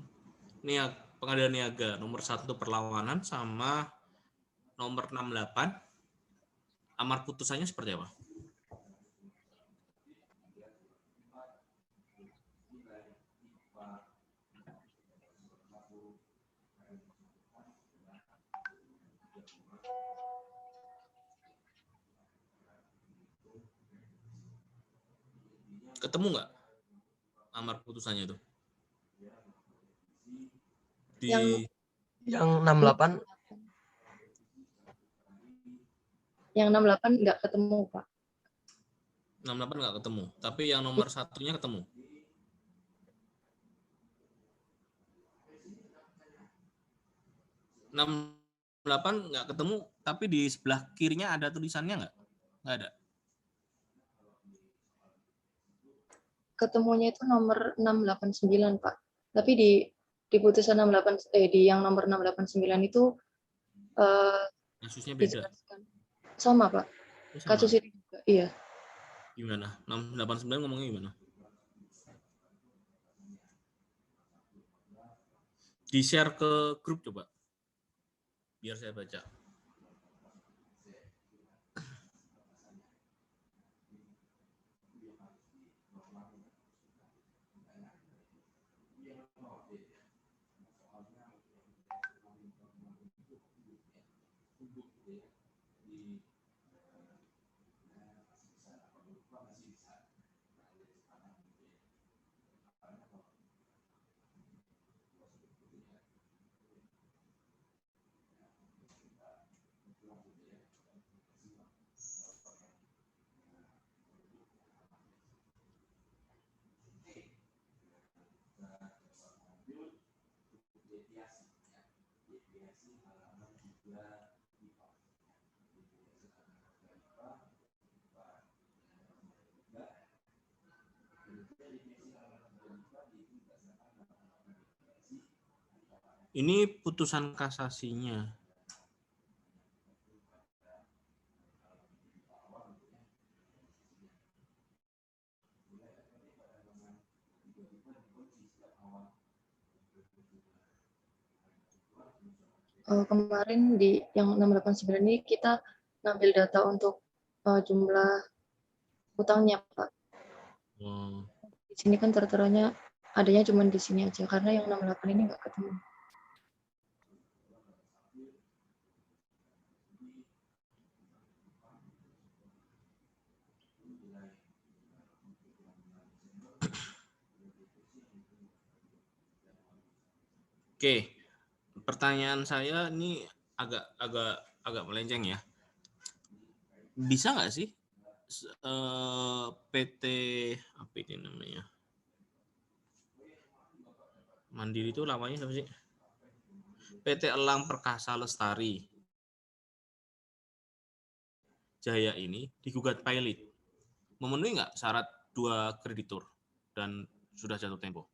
Pengadilan Niaga nomor 1 perlawanan sama nomor 68, amar putusannya seperti apa? Ketemu nggak amar putusannya itu? Yang 68. Yang 68 nggak ketemu, Pak. 68 nggak ketemu, tapi yang nomor 1-nya ketemu. 68 nggak ketemu, tapi di sebelah kirinya ada tulisannya nggak? Nggak ada. Ketemunya itu nomor 689, Pak. Tapi di putusan 68 di yang nomor 689 itu Kasusnya beda. dijelaskan. Sama, Pak. Oh, sama. Kasus ini juga. Iya. Gimana? 689 ngomongnya gimana? Di-share ke grup coba. Biar saya baca. Ini putusan kasasinya. Kemarin di yang 689 ini kita ngambil data untuk jumlah utangnya, Pak. Di sini kan terteranya adanya cuma di sini aja, karena yang 68 ini nggak ketemu. Oke, pertanyaan saya ini agak melenceng ya. Bisa nggak sih PT apa ini namanya? Mandiri itu namanya siapa sih? PT Elang Perkasa Lestari Jaya ini digugat pilot. Memenuhi nggak syarat 2 kreditur dan sudah jatuh tempo?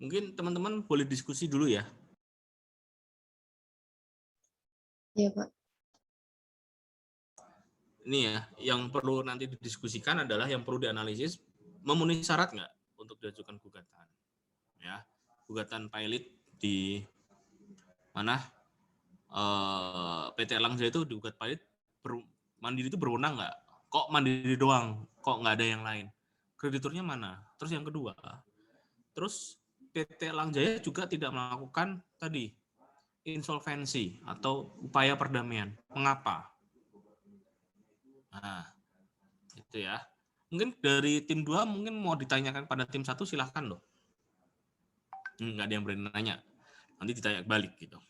Mungkin teman-teman boleh diskusi dulu ya. Iya, Pak. Ini ya, yang perlu nanti didiskusikan adalah yang perlu dianalisis memenuhi syarat nggak untuk diajukan gugatan. Ya, gugatan pilot di mana PT Elang Jaya itu digugat pilot, Mandiri itu berwenang nggak? Kok Mandiri doang? Kok nggak ada yang lain? Krediturnya mana? Terus yang kedua, terus PT Elang Jaya juga tidak melakukan tadi insolvensi atau upaya perdamaian. Mengapa? Nah, itu ya. Mungkin dari tim 2 mungkin mau ditanyakan pada tim 1, silahkan loh. Nggak ada yang berani nanya. Nanti ditanya balik gitu.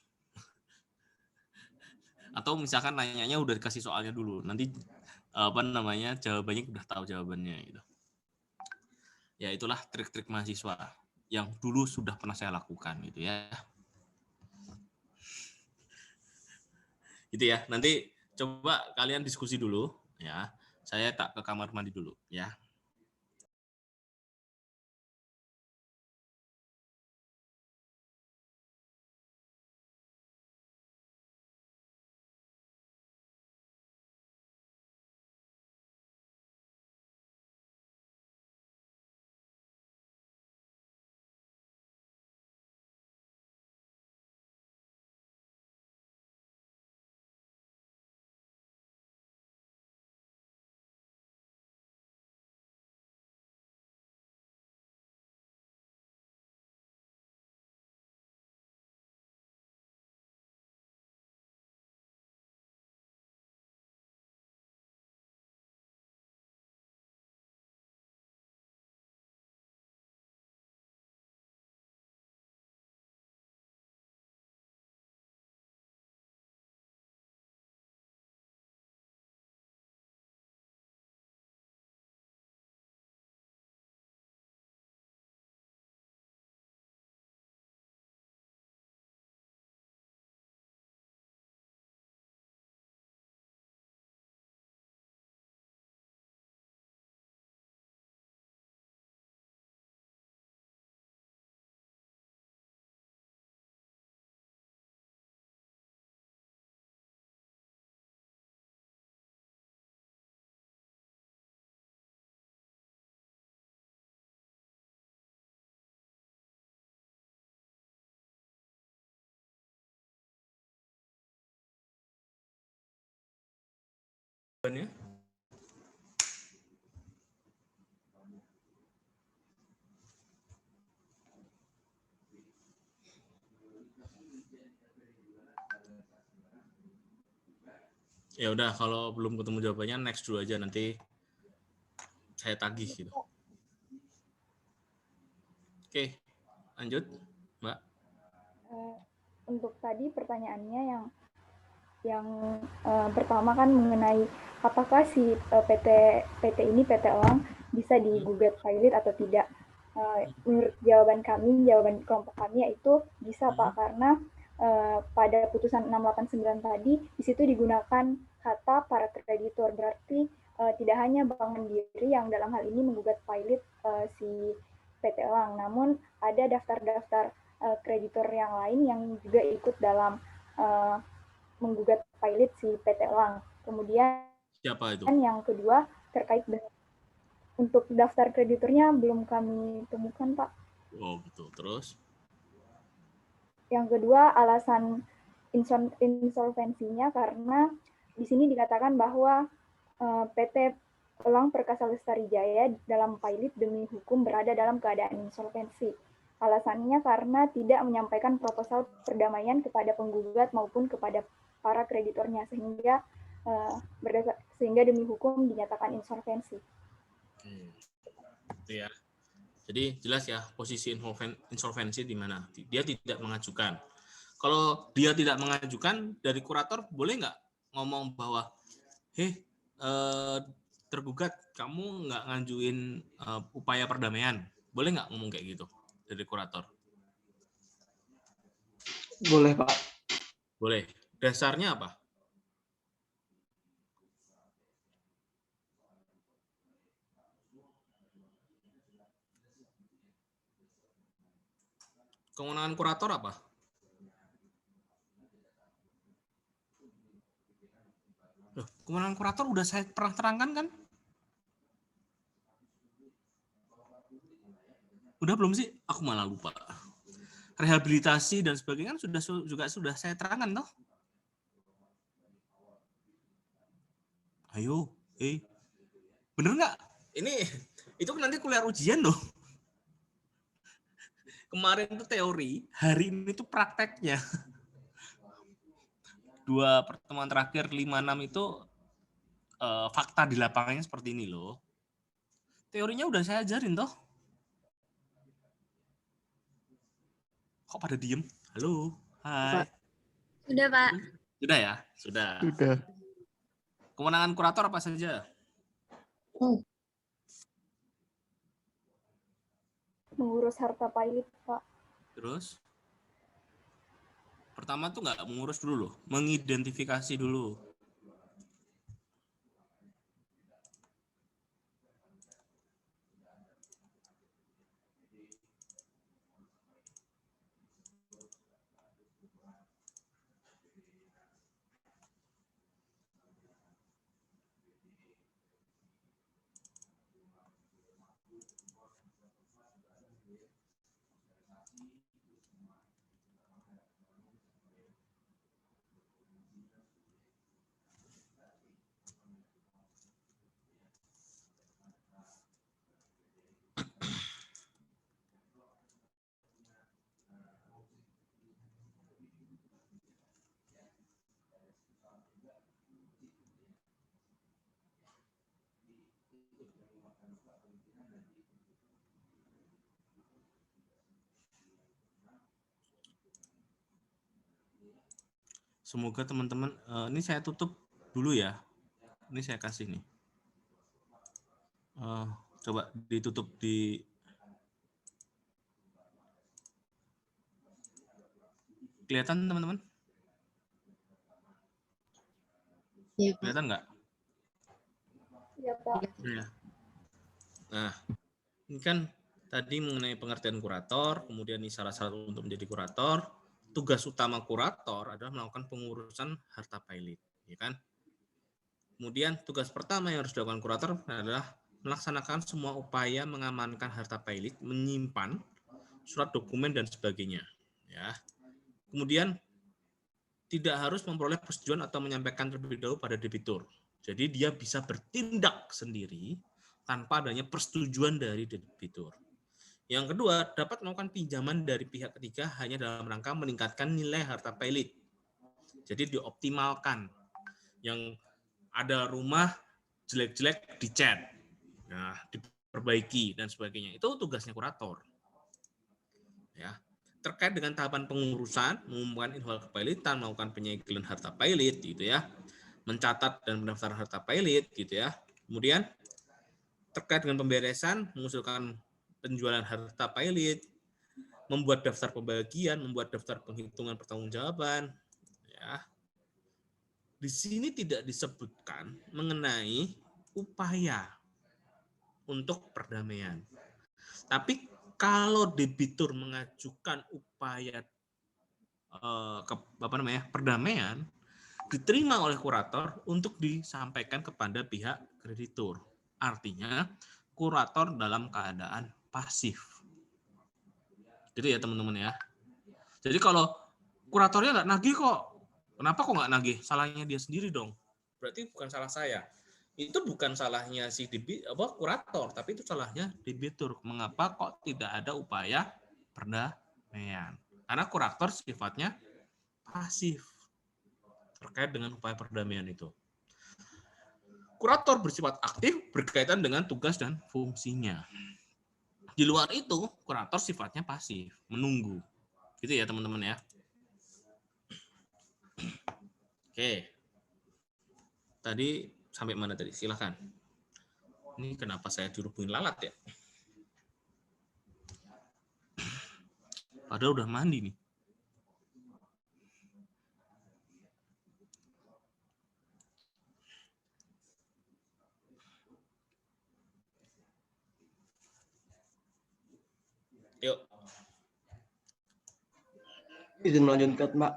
Atau misalkan nanyanya udah dikasih soalnya dulu. Nanti jawabannya udah tahu jawabannya gitu. Ya itulah trik-trik mahasiswa yang dulu sudah pernah saya lakukan gitu ya. Gitu ya. Nanti coba kalian diskusi dulu ya. Saya tak ke kamar mandi dulu ya. jawabannya? Ya udah, kalau belum ketemu jawabannya next dulu aja, nanti saya tagih gitu. Oke, lanjut, Mbak. Untuk tadi pertanyaannya yang pertama kan mengenai apakah si PT ini PT Elang bisa digugat pilot atau tidak. Menurut jawaban kelompok kami yaitu bisa Pak, karena pada putusan 689 tadi di situ digunakan kata para kreditor, berarti tidak hanya Bank Mandiri yang dalam hal ini menggugat pilot si PT Elang, namun ada daftar-daftar kreditor yang lain yang juga ikut dalam menggugat pilot si PT Elang. Kemudian siapa itu? Yang kedua terkait dengan untuk daftar krediturnya belum kami temukan, Pak. Oh, betul. Terus? Yang kedua alasan insolvensinya karena di sini dikatakan bahwa PT Elang Perkasa Lestari Jaya dalam pilot demi hukum berada dalam keadaan insolvensi. Alasannya karena tidak menyampaikan proposal perdamaian kepada penggugat maupun kepada para kreditornya sehingga demi hukum dinyatakan insolvensi. Itu ya. Jadi jelas ya posisi insolvensi di mana. Dia tidak mengajukan. Kalau dia tidak mengajukan, dari kurator boleh nggak ngomong bahwa, tergugat kamu nggak ngajuin upaya perdamaian? Boleh nggak ngomong kayak gitu dari kurator? Boleh, Pak. Boleh. Dasarnya apa? Kewenangan kurator apa? Loh, kewenangan kurator udah saya pernah terangkan kan? Udah belum sih? Aku malah lupa. Rehabilitasi dan sebagainya kan sudah saya terangkan toh? Ayo, bener nggak? Ini itu nanti kuliah ujian loh. Kemarin itu teori, hari ini itu prakteknya. 2 pertemuan terakhir 5-6 itu fakta di lapangannya seperti ini loh. Teorinya udah saya ajarin toh. Kok pada diem? Halo, hai. Sudah, Pak. Sudah ya? Sudah. Kewenangan kurator apa saja? Mengurus harta pilot, Pak. Terus? Pertama tuh nggak mengurus dulu loh, mengidentifikasi dulu. Semoga teman-teman, ini saya tutup dulu ya. Ini saya kasih nih. Coba ditutup di kelihatan teman-teman? Iya, Pak. Kelihatan nggak? Iya, Pak. Ya. Nah, ini kan tadi mengenai pengertian kurator, kemudian ini syarat-syarat untuk menjadi kurator. Tugas utama kurator adalah melakukan pengurusan harta pilot, ya kan? Kemudian tugas pertama yang harus dilakukan kurator adalah melaksanakan semua upaya mengamankan harta pilot, menyimpan surat dokumen dan sebagainya, ya. Kemudian tidak harus memperoleh persetujuan atau menyampaikan terlebih dahulu pada debitur. Jadi dia bisa bertindak sendiri tanpa adanya persetujuan dari debitur. Yang kedua, dapat melakukan pinjaman dari pihak ketiga hanya dalam rangka meningkatkan nilai harta pilot. Jadi dioptimalkan. Yang ada rumah jelek-jelek dicat, nah diperbaiki dan sebagainya. Itu tugasnya kurator. Ya. Terkait dengan tahapan pengurusan, mengumumkan inval kepailitan, melakukan penyegelan harta pilot, gitu ya, mencatat dan mendaftarkan harta pilot, gitu ya. Kemudian terkait dengan pemberesan, mengusulkan penjualan harta pilot, membuat daftar pembagian, membuat daftar penghitungan pertanggungjawaban, ya. Di sini tidak disebutkan mengenai upaya untuk perdamaian. Tapi kalau debitur mengajukan upaya perdamaian, diterima oleh kurator untuk disampaikan kepada pihak kreditur. Artinya kurator dalam keadaan pasif. Gitu ya teman-teman ya. Jadi kalau kuratornya nggak nagih kok, kenapa kok nggak nagih? Salahnya dia sendiri dong. Berarti bukan salah saya. Itu bukan salahnya si kurator, tapi itu salahnya debitur. Mengapa kok tidak ada upaya perdamaian? Karena kurator sifatnya pasif terkait dengan upaya perdamaian itu. Kurator bersifat aktif berkaitan dengan tugas dan fungsinya. Di luar itu, kurator sifatnya pasif, menunggu. Gitu ya teman-teman ya. Oke. Tadi sampai mana tadi? Silakan. Ini kenapa saya dirubungin lalat ya? Padahal udah mandi nih. Yuk. Izin melanjutkan, Pak.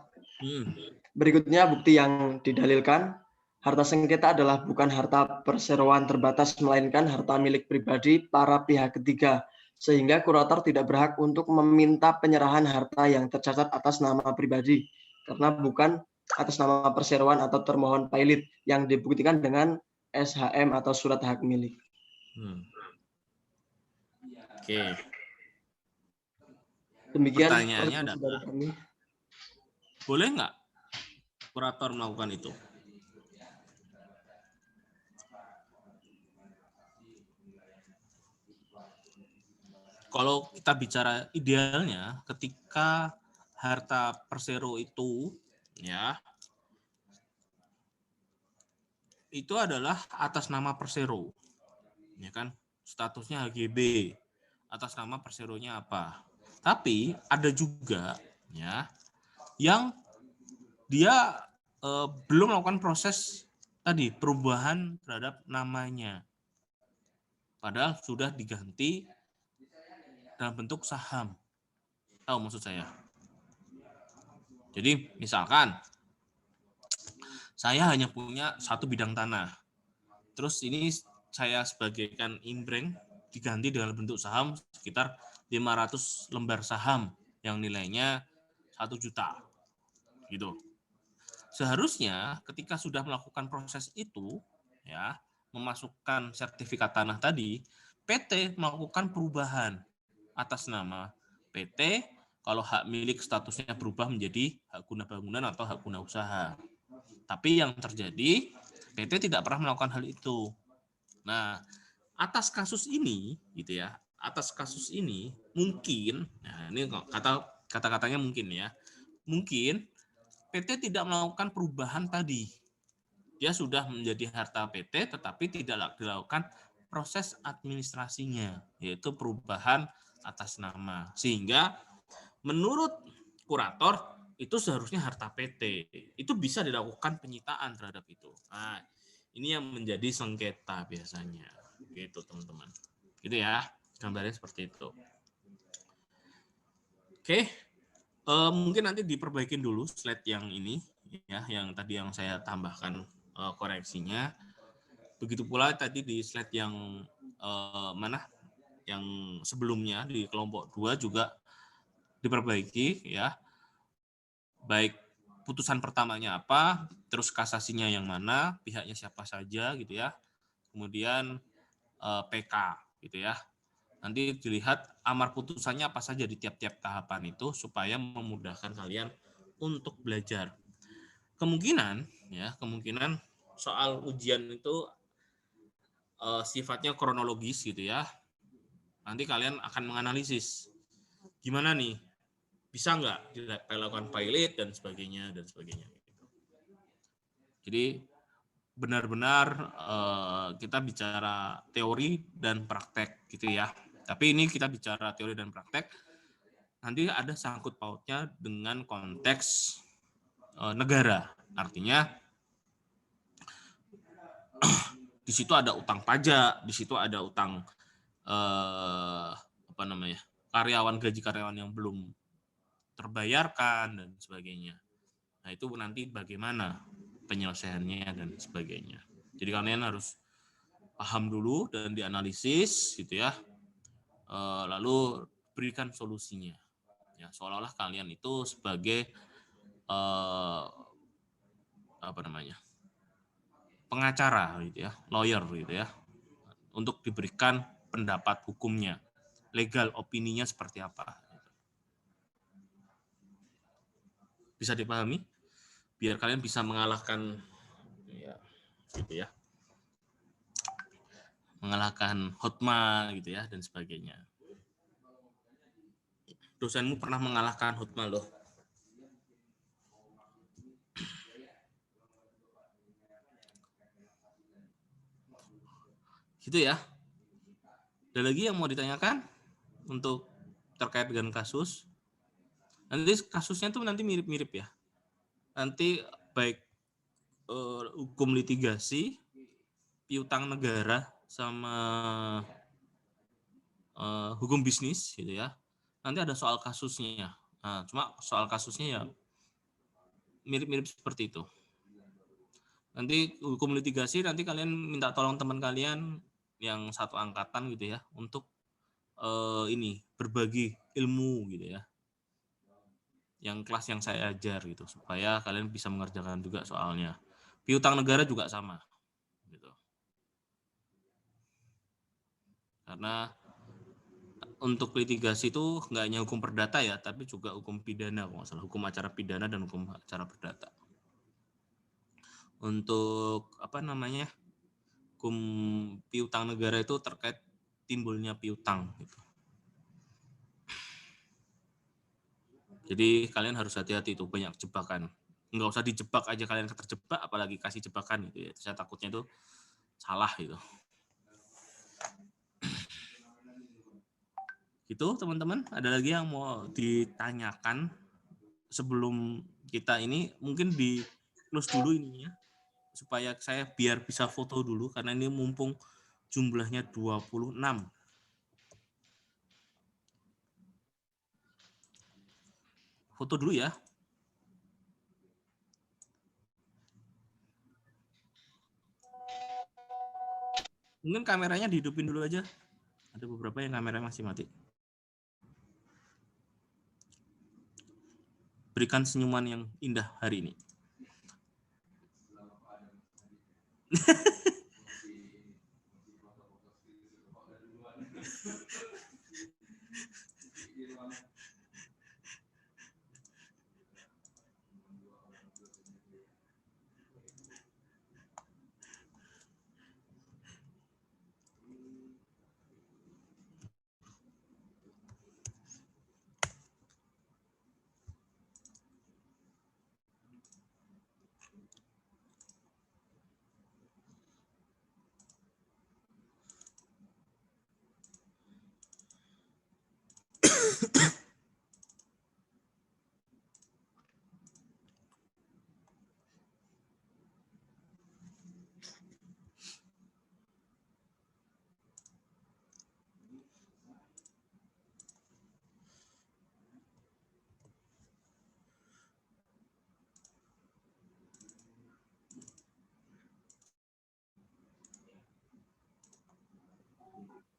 Berikutnya bukti yang didalilkan. Harta sengketa adalah bukan harta perseroan terbatas, melainkan harta milik pribadi para pihak ketiga, sehingga kurator tidak berhak untuk meminta penyerahan harta yang tercatat atas nama pribadi, karena bukan atas nama perseroan atau termohon pilot yang dibuktikan dengan SHM atau surat hak milik. Oke. Demikian pertanyaannya adalah, boleh nggak kurator melakukan itu? Kalau kita bicara idealnya, ketika harta persero itu, ya, itu adalah atas nama persero, ya kan? Statusnya HGB, atas nama perseronya apa? Tapi ada juga, ya, yang dia belum melakukan proses tadi perubahan terhadap namanya, padahal sudah diganti dalam bentuk saham. Tahu maksud saya? Jadi misalkan saya hanya punya satu bidang tanah, terus ini saya sebagaikan imbreng diganti dalam bentuk saham sekitar 500 lembar saham yang nilainya 1 juta gitu. Seharusnya ketika sudah melakukan proses itu, ya, memasukkan sertifikat tanah tadi, PT melakukan perubahan atas nama PT. Kalau hak milik statusnya berubah menjadi hak guna bangunan atau hak guna usaha. Tapi yang terjadi, PT tidak pernah melakukan hal itu. Nah, atas kasus ini, gitu ya, atas kasus ini mungkin, nah ini kata-katanya mungkin ya, mungkin PT tidak melakukan perubahan tadi. Dia sudah menjadi harta PT, tetapi tidak dilakukan proses administrasinya, yaitu perubahan atas nama. Sehingga menurut kurator itu seharusnya harta PT. Itu bisa dilakukan penyitaan terhadap itu. Nah, ini yang menjadi sengketa biasanya. Gitu teman-teman. Gitu ya, gambarnya seperti itu. Oke. Mungkin nanti diperbaikin dulu slide yang ini, ya, yang tadi yang saya tambahkan koreksinya. Begitu pula tadi di slide yang yang sebelumnya di kelompok 2 juga diperbaiki, ya, baik putusan pertamanya apa, terus kasasinya yang mana, pihaknya siapa saja gitu ya. Kemudian PK gitu ya. Nanti dilihat amar putusannya apa saja di tiap-tiap tahapan itu supaya memudahkan kalian untuk belajar. Kemungkinan soal ujian itu sifatnya kronologis gitu ya. Nanti kalian akan menganalisis gimana nih, bisa nggak dilakukan pilot dan sebagainya. Jadi benar-benar kita bicara teori dan praktek gitu ya. Tapi ini kita bicara teori dan praktek, nanti ada sangkut pautnya dengan konteks negara. Artinya di situ ada utang pajak, di situ ada utang karyawan, gaji karyawan yang belum terbayarkan dan sebagainya. Nah, itu nanti bagaimana penyelesaiannya dan sebagainya. Jadi kalian harus paham dulu dan dianalisis gitu ya. Lalu berikan solusinya. Ya, seolah-olah kalian itu sebagai pengacara gitu ya, lawyer gitu ya. Untuk diberikan pendapat hukumnya, legal opininya seperti apa. Bisa dipahami? Biar kalian bisa mengalahkan mengalahkan Hotma gitu ya dan sebagainya. Dosenmu pernah mengalahkan Hotma loh. Gitu ya. Ada lagi yang mau ditanyakan untuk terkait dengan kasus? Nanti kasusnya tuh nanti mirip-mirip ya. Nanti baik hukum litigasi, piutang negara, sama hukum bisnis gitu ya. Nanti ada soal kasusnya. Nah, cuma soal kasusnya ya mirip-mirip seperti itu. Nanti hukum litigasi nanti kalian minta tolong teman kalian yang satu angkatan gitu ya untuk berbagi ilmu gitu ya. Yang kelas yang saya ajar gitu supaya kalian bisa mengerjakan juga soalnya. Piutang negara juga sama gitu. Karena untuk litigasi itu nggak hanya hukum perdata ya, tapi juga hukum pidana, kalau nggak salah, hukum acara pidana dan hukum acara perdata. Untuk hukum piutang negara itu terkait timbulnya piutang. Gitu. Jadi kalian harus hati-hati itu, banyak jebakan. Nggak usah dijebak aja kalian terjebak, apalagi kasih jebakan gitu ya. Saya takutnya itu salah gitu. Gitu teman-teman, ada lagi yang mau ditanyakan sebelum kita ini mungkin di close dulu ininya supaya saya biar bisa foto dulu karena ini mumpung jumlahnya 26. Foto dulu ya. Mungkin kameranya dihidupin dulu aja. Ada beberapa yang kameranya masih mati. Berikan senyuman yang indah hari ini.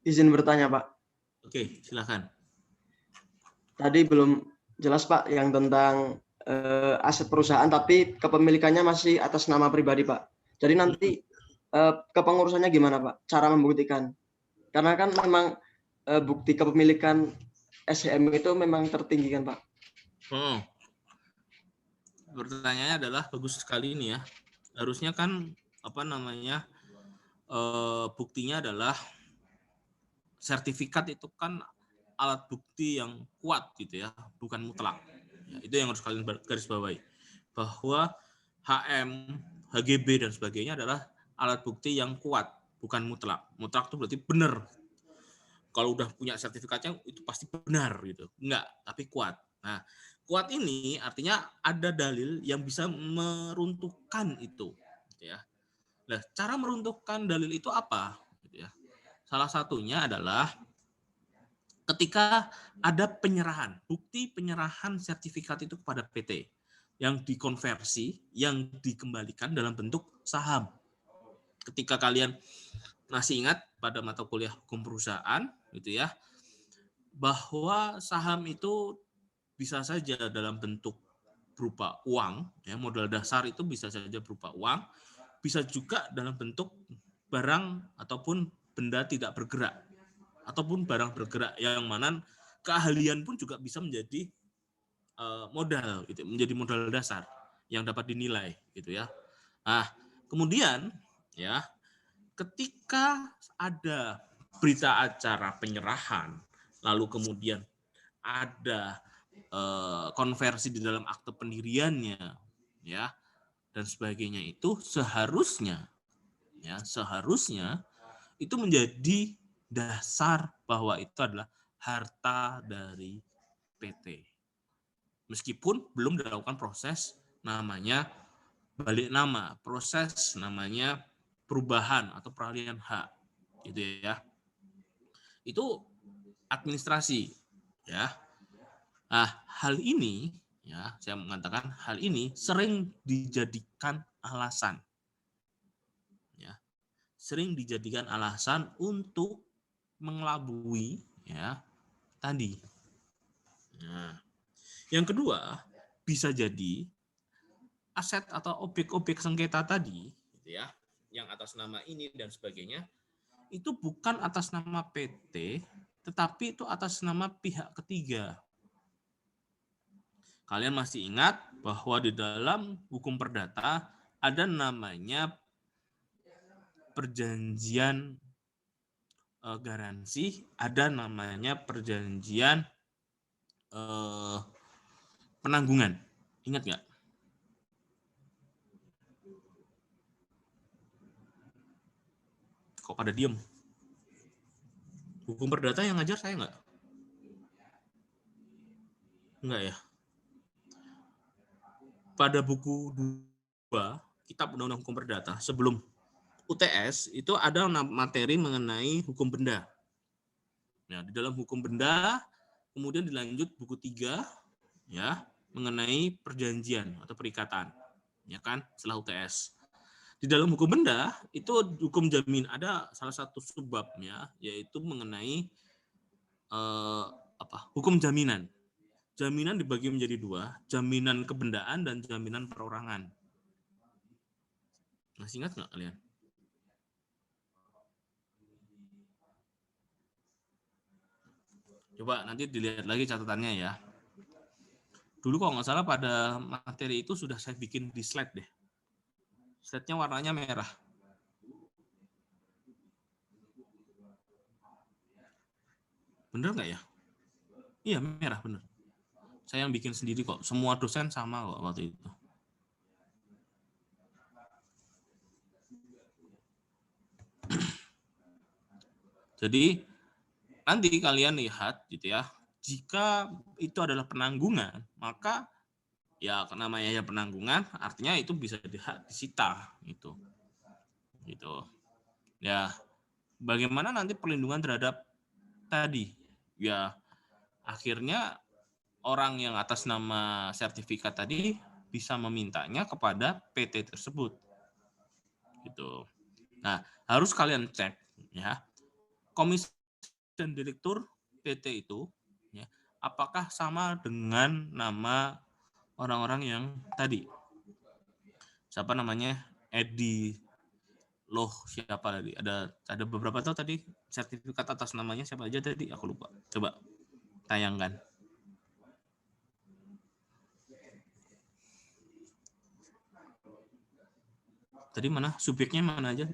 Izin bertanya, Pak. Oke, silakan. Tadi belum jelas, Pak, yang tentang aset perusahaan tapi kepemilikannya masih atas nama pribadi, Pak. Jadi nanti kepengurusannya gimana, Pak? Cara membuktikan. Karena kan memang bukti kepemilikan SHM itu memang tertinggi kan, Pak? Pertanyaannya adalah bagus sekali ini ya. Harusnya kan buktinya adalah sertifikat itu kan alat bukti yang kuat gitu ya, bukan mutlak. Ya, itu yang harus kalian garis bawahi. Bahwa HM, HGB dan sebagainya adalah alat bukti yang kuat, bukan mutlak. Mutlak itu berarti benar. Kalau udah punya sertifikatnya itu pasti benar gitu. Enggak, tapi kuat. Nah, kuat ini artinya ada dalil yang bisa meruntuhkan itu, gitu ya. Nah, cara meruntuhkan dalil itu apa? Gitu ya. Salah satunya adalah ketika ada penyerahan, bukti penyerahan sertifikat itu kepada PT yang dikonversi, yang dikembalikan dalam bentuk saham. Ketika kalian masih ingat pada mata kuliah hukum perusahaan, gitu ya, bahwa saham itu bisa saja dalam bentuk berupa uang, ya, modal dasar itu bisa saja berupa uang, bisa juga dalam bentuk barang ataupun benda tidak bergerak, ataupun barang bergerak yang mana keahlian pun juga bisa menjadi modal, gitu, menjadi modal dasar yang dapat dinilai, gitu ya. Nah, kemudian ya, ketika ada berita acara penyerahan, lalu kemudian ada konversi di dalam akte pendiriannya, ya, dan sebagainya, itu seharusnya itu menjadi dasar bahwa itu adalah harta dari PT. Meskipun belum dilakukan proses namanya balik nama, proses namanya perubahan atau peralihan hak, gitu ya. Itu administrasi, ya. Nah, hal ini, ya, saya mengatakan hal ini sering dijadikan alasan, ya, sering dijadikan alasan untuk mengelabui, ya, tadi. Nah, yang kedua, bisa jadi aset atau objek-objek sengketa tadi, gitu ya, yang atas nama ini dan sebagainya, itu bukan atas nama PT, tetapi itu atas nama pihak ketiga. Kalian masih ingat bahwa di dalam hukum perdata ada namanya perjanjian garansi, ada namanya perjanjian penanggungan. Ingat nggak? Kok pada diem? Hukum perdata yang ngajar saya nggak? Enggak ya? Pada buku 2, Kitab Undang-Undang Hukum Perdata, sebelum UTS, itu ada materi mengenai hukum benda. Nah, di dalam hukum benda, kemudian dilanjut buku 3, ya, mengenai perjanjian atau perikatan, ya kan, setelah UTS. Di dalam hukum benda itu hukum jamin, ada salah satu subbabnya yaitu mengenai hukum jaminan. Jaminan dibagi menjadi 2, jaminan kebendaan dan jaminan perorangan. Masih ingat nggak kalian? Coba nanti dilihat lagi catatannya ya. Dulu kalau nggak salah pada materi itu sudah saya bikin di slide deh. Slide-nya warnanya merah. Bener nggak ya? Iya, merah bener. Saya yang bikin sendiri kok. Semua dosen sama kok waktu itu. Jadi nanti kalian lihat gitu ya, jika itu adalah penanggungan, maka ya namanya ya penanggungan, artinya itu bisa disita gitu. Ya, bagaimana nanti perlindungan terhadap tadi? Ya, akhirnya orang yang atas nama sertifikat tadi bisa memintanya kepada PT tersebut. Gitu. Nah, harus kalian cek ya. Komisi dan direktur PT itu ya, apakah sama dengan nama orang-orang yang tadi. Siapa namanya? Edi Loh, siapa tadi? Ada beberapa tuh tadi sertifikat atas namanya siapa aja tadi? Aku lupa. Coba tayangkan. Tadi mana? Subjeknya mana aja?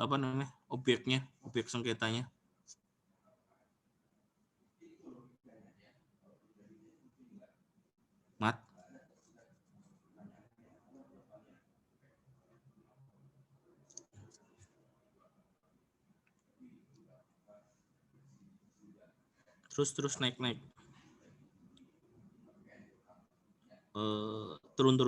Apa namanya? Objeknya, objek sengketanya. Mat. Terus naik. Turun.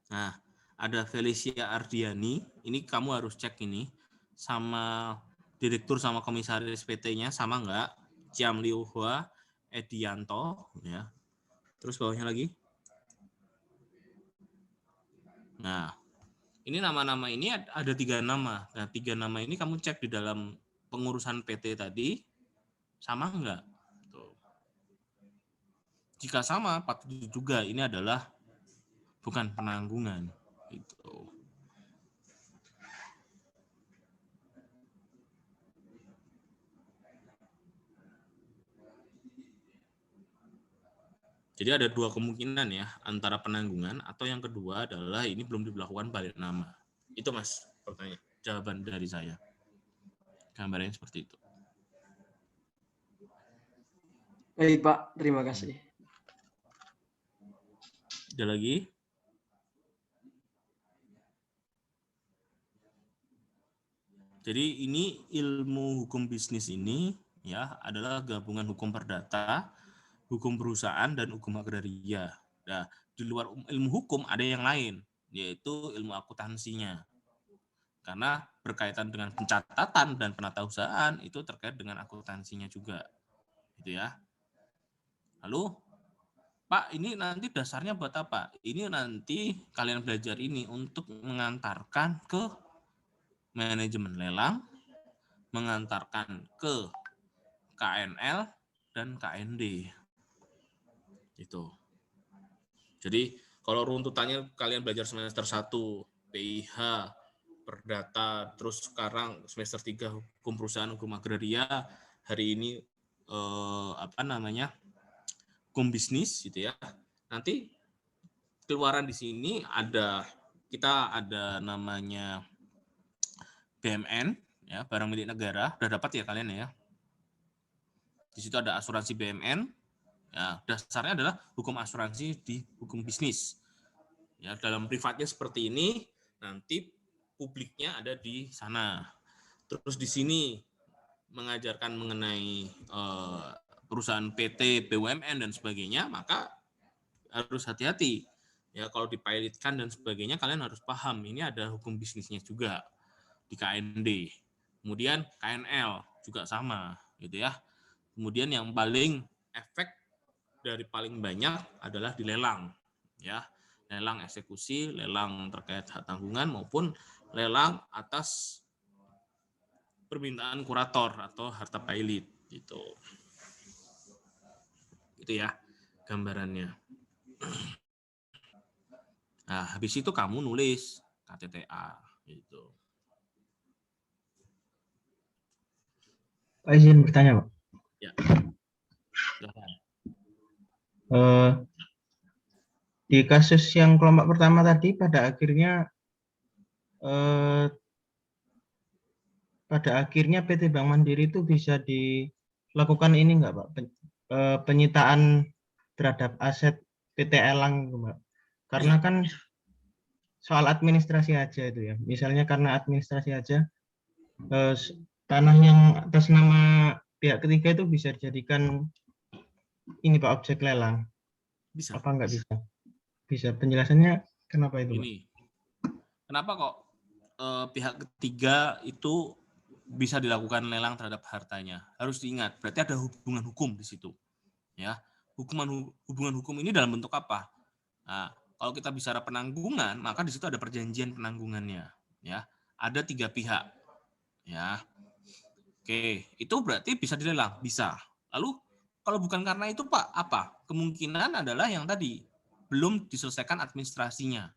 Nah, ada Felicia Ardiani. Ini kamu harus cek ini sama direktur sama komisaris PT-nya sama enggak? Chiam Liu Hua Edianto, ya. Terus bawahnya lagi. Nah, ini nama-nama ini ada 3 nama. Nah, 3 nama ini kamu cek di dalam pengurusan PT tadi sama enggak? Tuh. Jika sama, patut juga ini adalah bukan penanggungan. Gitu. Jadi ada 2 kemungkinan ya, antara penanggungan atau yang kedua adalah ini belum diberlakukan balik nama. Itu Mas, pertanyaan, jawaban dari saya. Gambarnya seperti itu. Baik Pak, terima kasih. Ada lagi? Jadi ini ilmu hukum bisnis ini ya adalah gabungan hukum perdata, hukum perusahaan, dan hukum agraria. Nah, di luar ilmu hukum ada yang lain, yaitu ilmu akuntansinya. Karena berkaitan dengan pencatatan dan penatausahaan itu terkait dengan akuntansinya juga. Gitu ya. Lalu, Pak, ini nanti dasarnya buat apa? Ini nanti kalian belajar ini untuk mengantarkan ke manajemen lelang, mengantarkan ke KNL dan KND. Itu. Jadi kalau runtutannya kalian belajar semester 1 PIH, perdata, terus sekarang semester 3 hukum perusahaan, hukum agraria, hari ini hukum bisnis gitu ya. Nanti keluaran di sini kita ada namanya BMN ya, barang milik negara. Udah dapat ya kalian ya. Di situ ada asuransi BMN. Ya, dasarnya adalah hukum asuransi di hukum bisnis. Ya, dalam privatnya seperti ini, nanti publiknya ada di sana. Terus di sini mengajarkan mengenai perusahaan PT, BUMN dan sebagainya, maka harus hati-hati. Ya, kalau dipilotkan dan sebagainya, kalian harus paham ini ada hukum bisnisnya juga di KND. Kemudian KNL juga sama, gitu ya. Kemudian yang paling efek dari paling banyak adalah di lelang, ya, lelang eksekusi, lelang terkait hak tanggungan maupun lelang atas permintaan kurator atau harta pailit, gitu. Itu ya gambarannya. Nah, habis itu kamu nulis KTTA, gitu. Pak izin bertanya, Pak. Ya. Silahkan. Di kasus yang kelompok pertama tadi pada akhirnya PT Bank Mandiri itu bisa dilakukan ini enggak, Pak? Penyitaan terhadap aset PT Elang, Pak. Karena kan soal administrasi aja itu ya. Misalnya karena administrasi aja tanah yang atas nama pihak ketiga itu bisa dijadikan ini Pak objek lelang. Bisa. Apa enggak bisa? Bisa. Penjelasannya kenapa itu, Pak? Kenapa kok pihak ketiga itu bisa dilakukan lelang terhadap hartanya? Harus diingat, berarti ada hubungan hukum di situ. Ya, hubungan hukum ini dalam bentuk apa? Nah, kalau kita bicara penanggungan, maka di situ ada perjanjian penanggungannya. Ya, ada 3 pihak. Ya, oke, itu berarti bisa dilelang, bisa. Lalu Kalau bukan karena itu Pak, apa? Kemungkinan adalah yang tadi, belum diselesaikan administrasinya.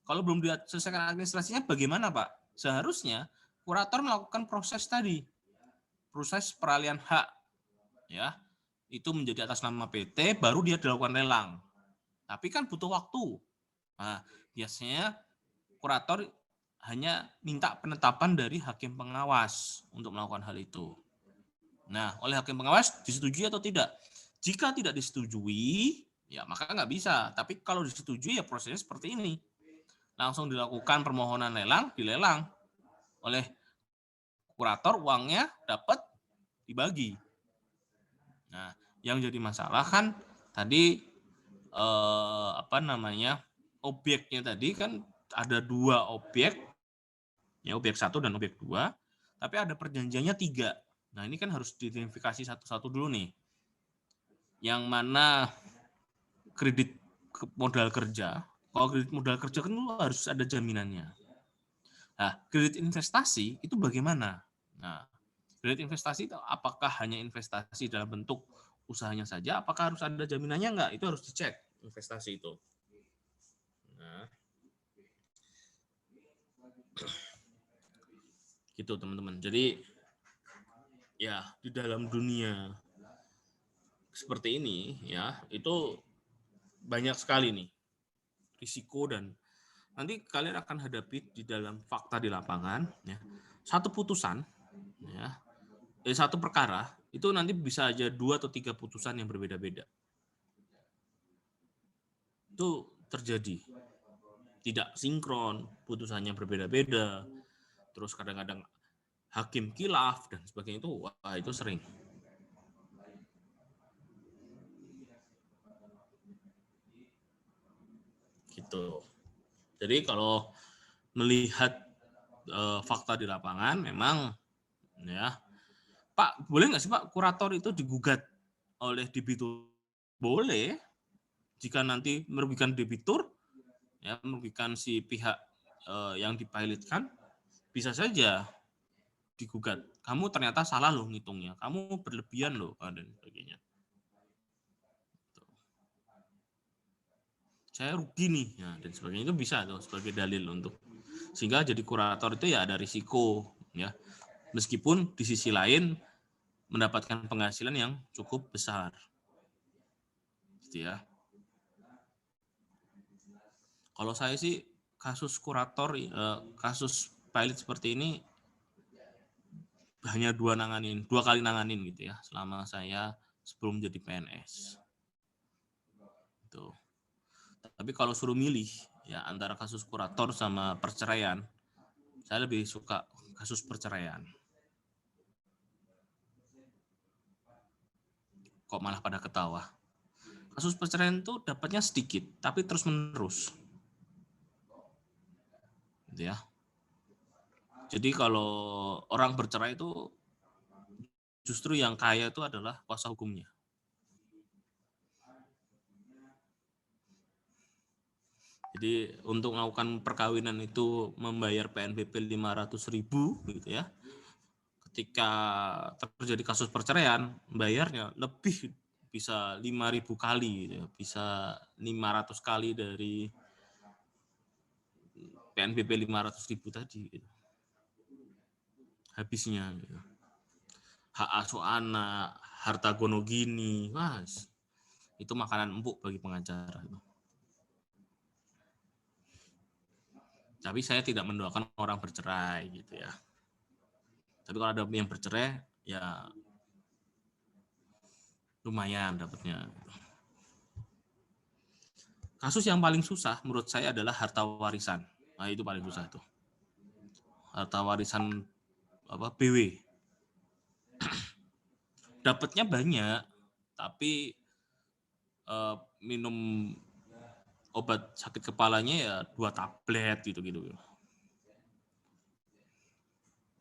Kalau belum diselesaikan administrasinya bagaimana Pak? Seharusnya kurator melakukan proses tadi, proses peralihan hak, ya, itu menjadi atas nama PT, baru dia dilakukan lelang. Tapi kan butuh waktu. Nah, biasanya kurator hanya minta penetapan dari hakim pengawas untuk melakukan hal itu. Nah, oleh hakim pengawas disetujui atau tidak? Jika tidak disetujui, ya maka nggak bisa. Tapi kalau disetujui ya prosesnya seperti ini. Langsung dilakukan permohonan lelang, dilelang. Oleh kurator, uangnya dapat dibagi. Nah, yang jadi masalah kan tadi objeknya tadi kan ada 2 objek, ya objek 1 dan objek 2, tapi ada perjanjiannya 3. Nah, ini kan harus diidentifikasi satu-satu dulu nih. Yang mana kredit modal kerja. Kalau kredit modal kerja kan harus ada jaminannya. Nah, kredit investasi itu bagaimana? Nah, kredit investasi itu apakah hanya investasi dalam bentuk usahanya saja? Apakah harus ada jaminannya enggak? Itu harus dicek investasi itu. Nah, gitu teman-teman. Jadi ya di dalam dunia seperti ini ya itu banyak sekali nih risiko, dan nanti kalian akan hadapi di dalam fakta di lapangan ya. Satu putusan ya, satu perkara itu nanti bisa aja 2 atau 3 putusan yang berbeda-beda. Itu terjadi. Tidak sinkron, putusannya berbeda-beda. Terus kadang-kadang hakim khilaf dan sebagainya, itu wah itu sering. Gitu. Jadi kalau melihat fakta di lapangan memang ya, Pak, boleh nggak sih Pak kurator itu digugat oleh debitur? Boleh, jika nanti merugikan debitur, ya merugikan si pihak yang dipilotkan, bisa saja digugat. Kamu ternyata salah loh ngitungnya, kamu berlebihan loh dan sebagainya. Saya rugi nih, ya, dan sebagainya, itu bisa tuh sebagai dalil untuk, sehingga jadi kurator itu ya ada risiko ya, meskipun di sisi lain mendapatkan penghasilan yang cukup besar, gitu ya. Kalau saya sih kasus kurator, kasus pilot seperti ini hanya 2 kali nanganin gitu ya, selama saya sebelum jadi PNS. Tuh. Tapi kalau suruh milih ya antara kasus kurator sama perceraian, saya lebih suka kasus perceraian. Kok malah pada ketawa? Kasus perceraian itu dapatnya sedikit, tapi terus menerus. Gitu ya. Jadi kalau orang bercerai itu justru yang kaya itu adalah kuasa hukumnya. Jadi untuk melakukan perkawinan itu membayar PNBP 500.000 gitu ya. Ketika terjadi kasus perceraian, bayarnya lebih, bisa 5.000 kali gitu ya. Bisa 500 kali dari PNBP 500.000 tadi gitu. Habisnya gitu. Hak asuh anak, harta gono gini, mas, itu makanan empuk bagi pengacara. Tapi saya tidak mendoakan orang bercerai gitu ya. Tapi kalau ada yang bercerai, ya lumayan dapatnya. Kasus yang paling susah menurut saya adalah harta warisan. Nah, itu paling susah tuh. Harta warisan BW. Dapatnya banyak, tapi minum obat sakit kepalanya ya 2 tablet gitu-gitu.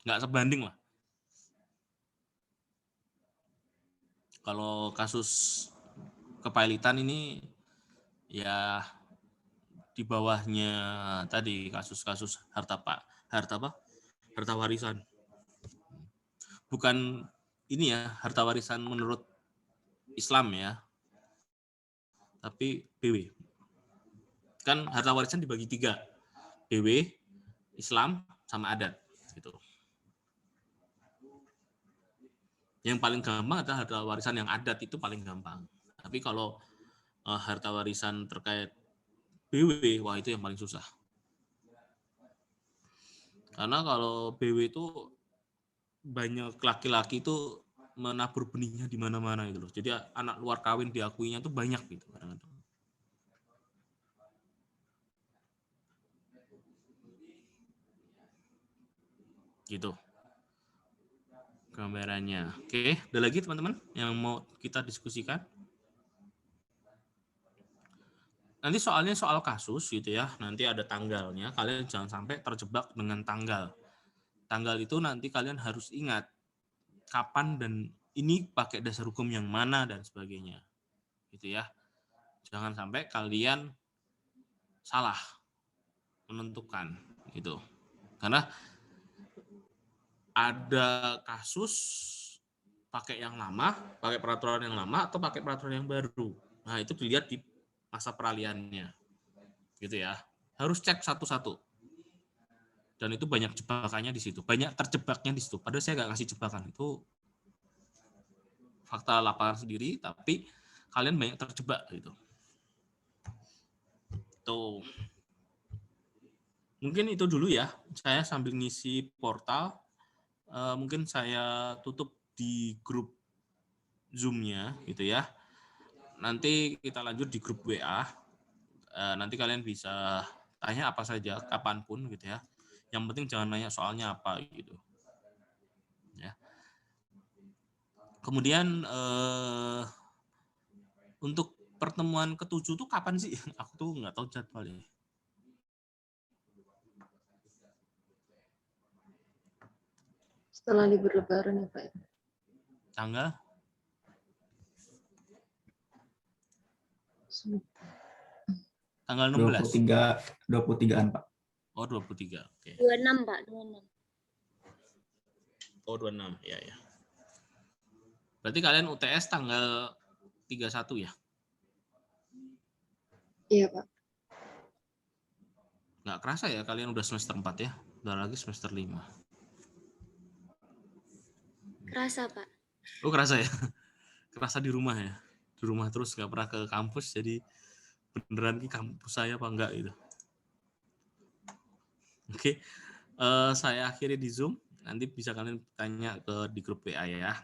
Nggak sebanding lah. Kalau kasus kepailitan ini ya di bawahnya tadi kasus-kasus harta warisan. Bukan ini ya, harta warisan menurut Islam ya, tapi BW. Kan harta warisan dibagi 3, BW, Islam, sama adat. Gitu. Yang paling gampang adalah harta warisan yang adat, itu paling gampang. Tapi kalau harta warisan terkait BW, wah itu yang paling susah. Karena kalau BW itu banyak laki-laki itu menabur benihnya di mana-mana gitu loh. Jadi anak luar kawin diakuinya tuh banyak gitu kadang-kadang. Gitu gambarannya. Oke, ada lagi teman-teman yang mau kita diskusikan? Nanti soalnya soal kasus gitu ya, nanti ada tanggalnya, kalian jangan sampai terjebak dengan tanggal. Tanggal itu nanti kalian harus ingat kapan dan ini pakai dasar hukum yang mana dan sebagainya. Gitu ya. Jangan sampai kalian salah menentukan gitu. Karena ada kasus pakai yang lama, pakai peraturan yang lama atau pakai peraturan yang baru. Nah, itu dilihat di masa peralihannya. Gitu ya. Harus cek satu-satu. Dan itu banyak jebakannya di situ. Banyak terjebaknya di situ. Padahal saya nggak ngasih jebakan. Itu fakta lapangan sendiri, tapi kalian banyak terjebak gitu. Tuh. Mungkin itu dulu ya. Saya sambil ngisi portal. Mungkin saya tutup di grup Zoom-nya gitu ya. Nanti kita lanjut di grup WA. Nanti kalian bisa tanya apa saja kapanpun gitu ya. Yang penting jangan nanya soalnya apa gitu. Ya. Kemudian untuk pertemuan ke-7 tuh kapan sih? Aku tuh nggak tahu jadwalnya. Setelah libur Lebaran ya Pak. Tanggal? Tanggal 16? 23-an Pak. Oh 23, oke. 26 Pak, 26. Oh 26, ya ya. Berarti kalian UTS tanggal 31 ya? Iya Pak. Nggak kerasa ya kalian udah semester 4 ya? Udah lagi semester 5. Kerasa Pak. Oh kerasa ya? Kerasa di rumah ya? Di rumah terus nggak pernah ke kampus, jadi beneran ki kampus saya apa enggak gitu. Oke, saya akhiri di Zoom. Nanti bisa kalian tanya di grup WA ya.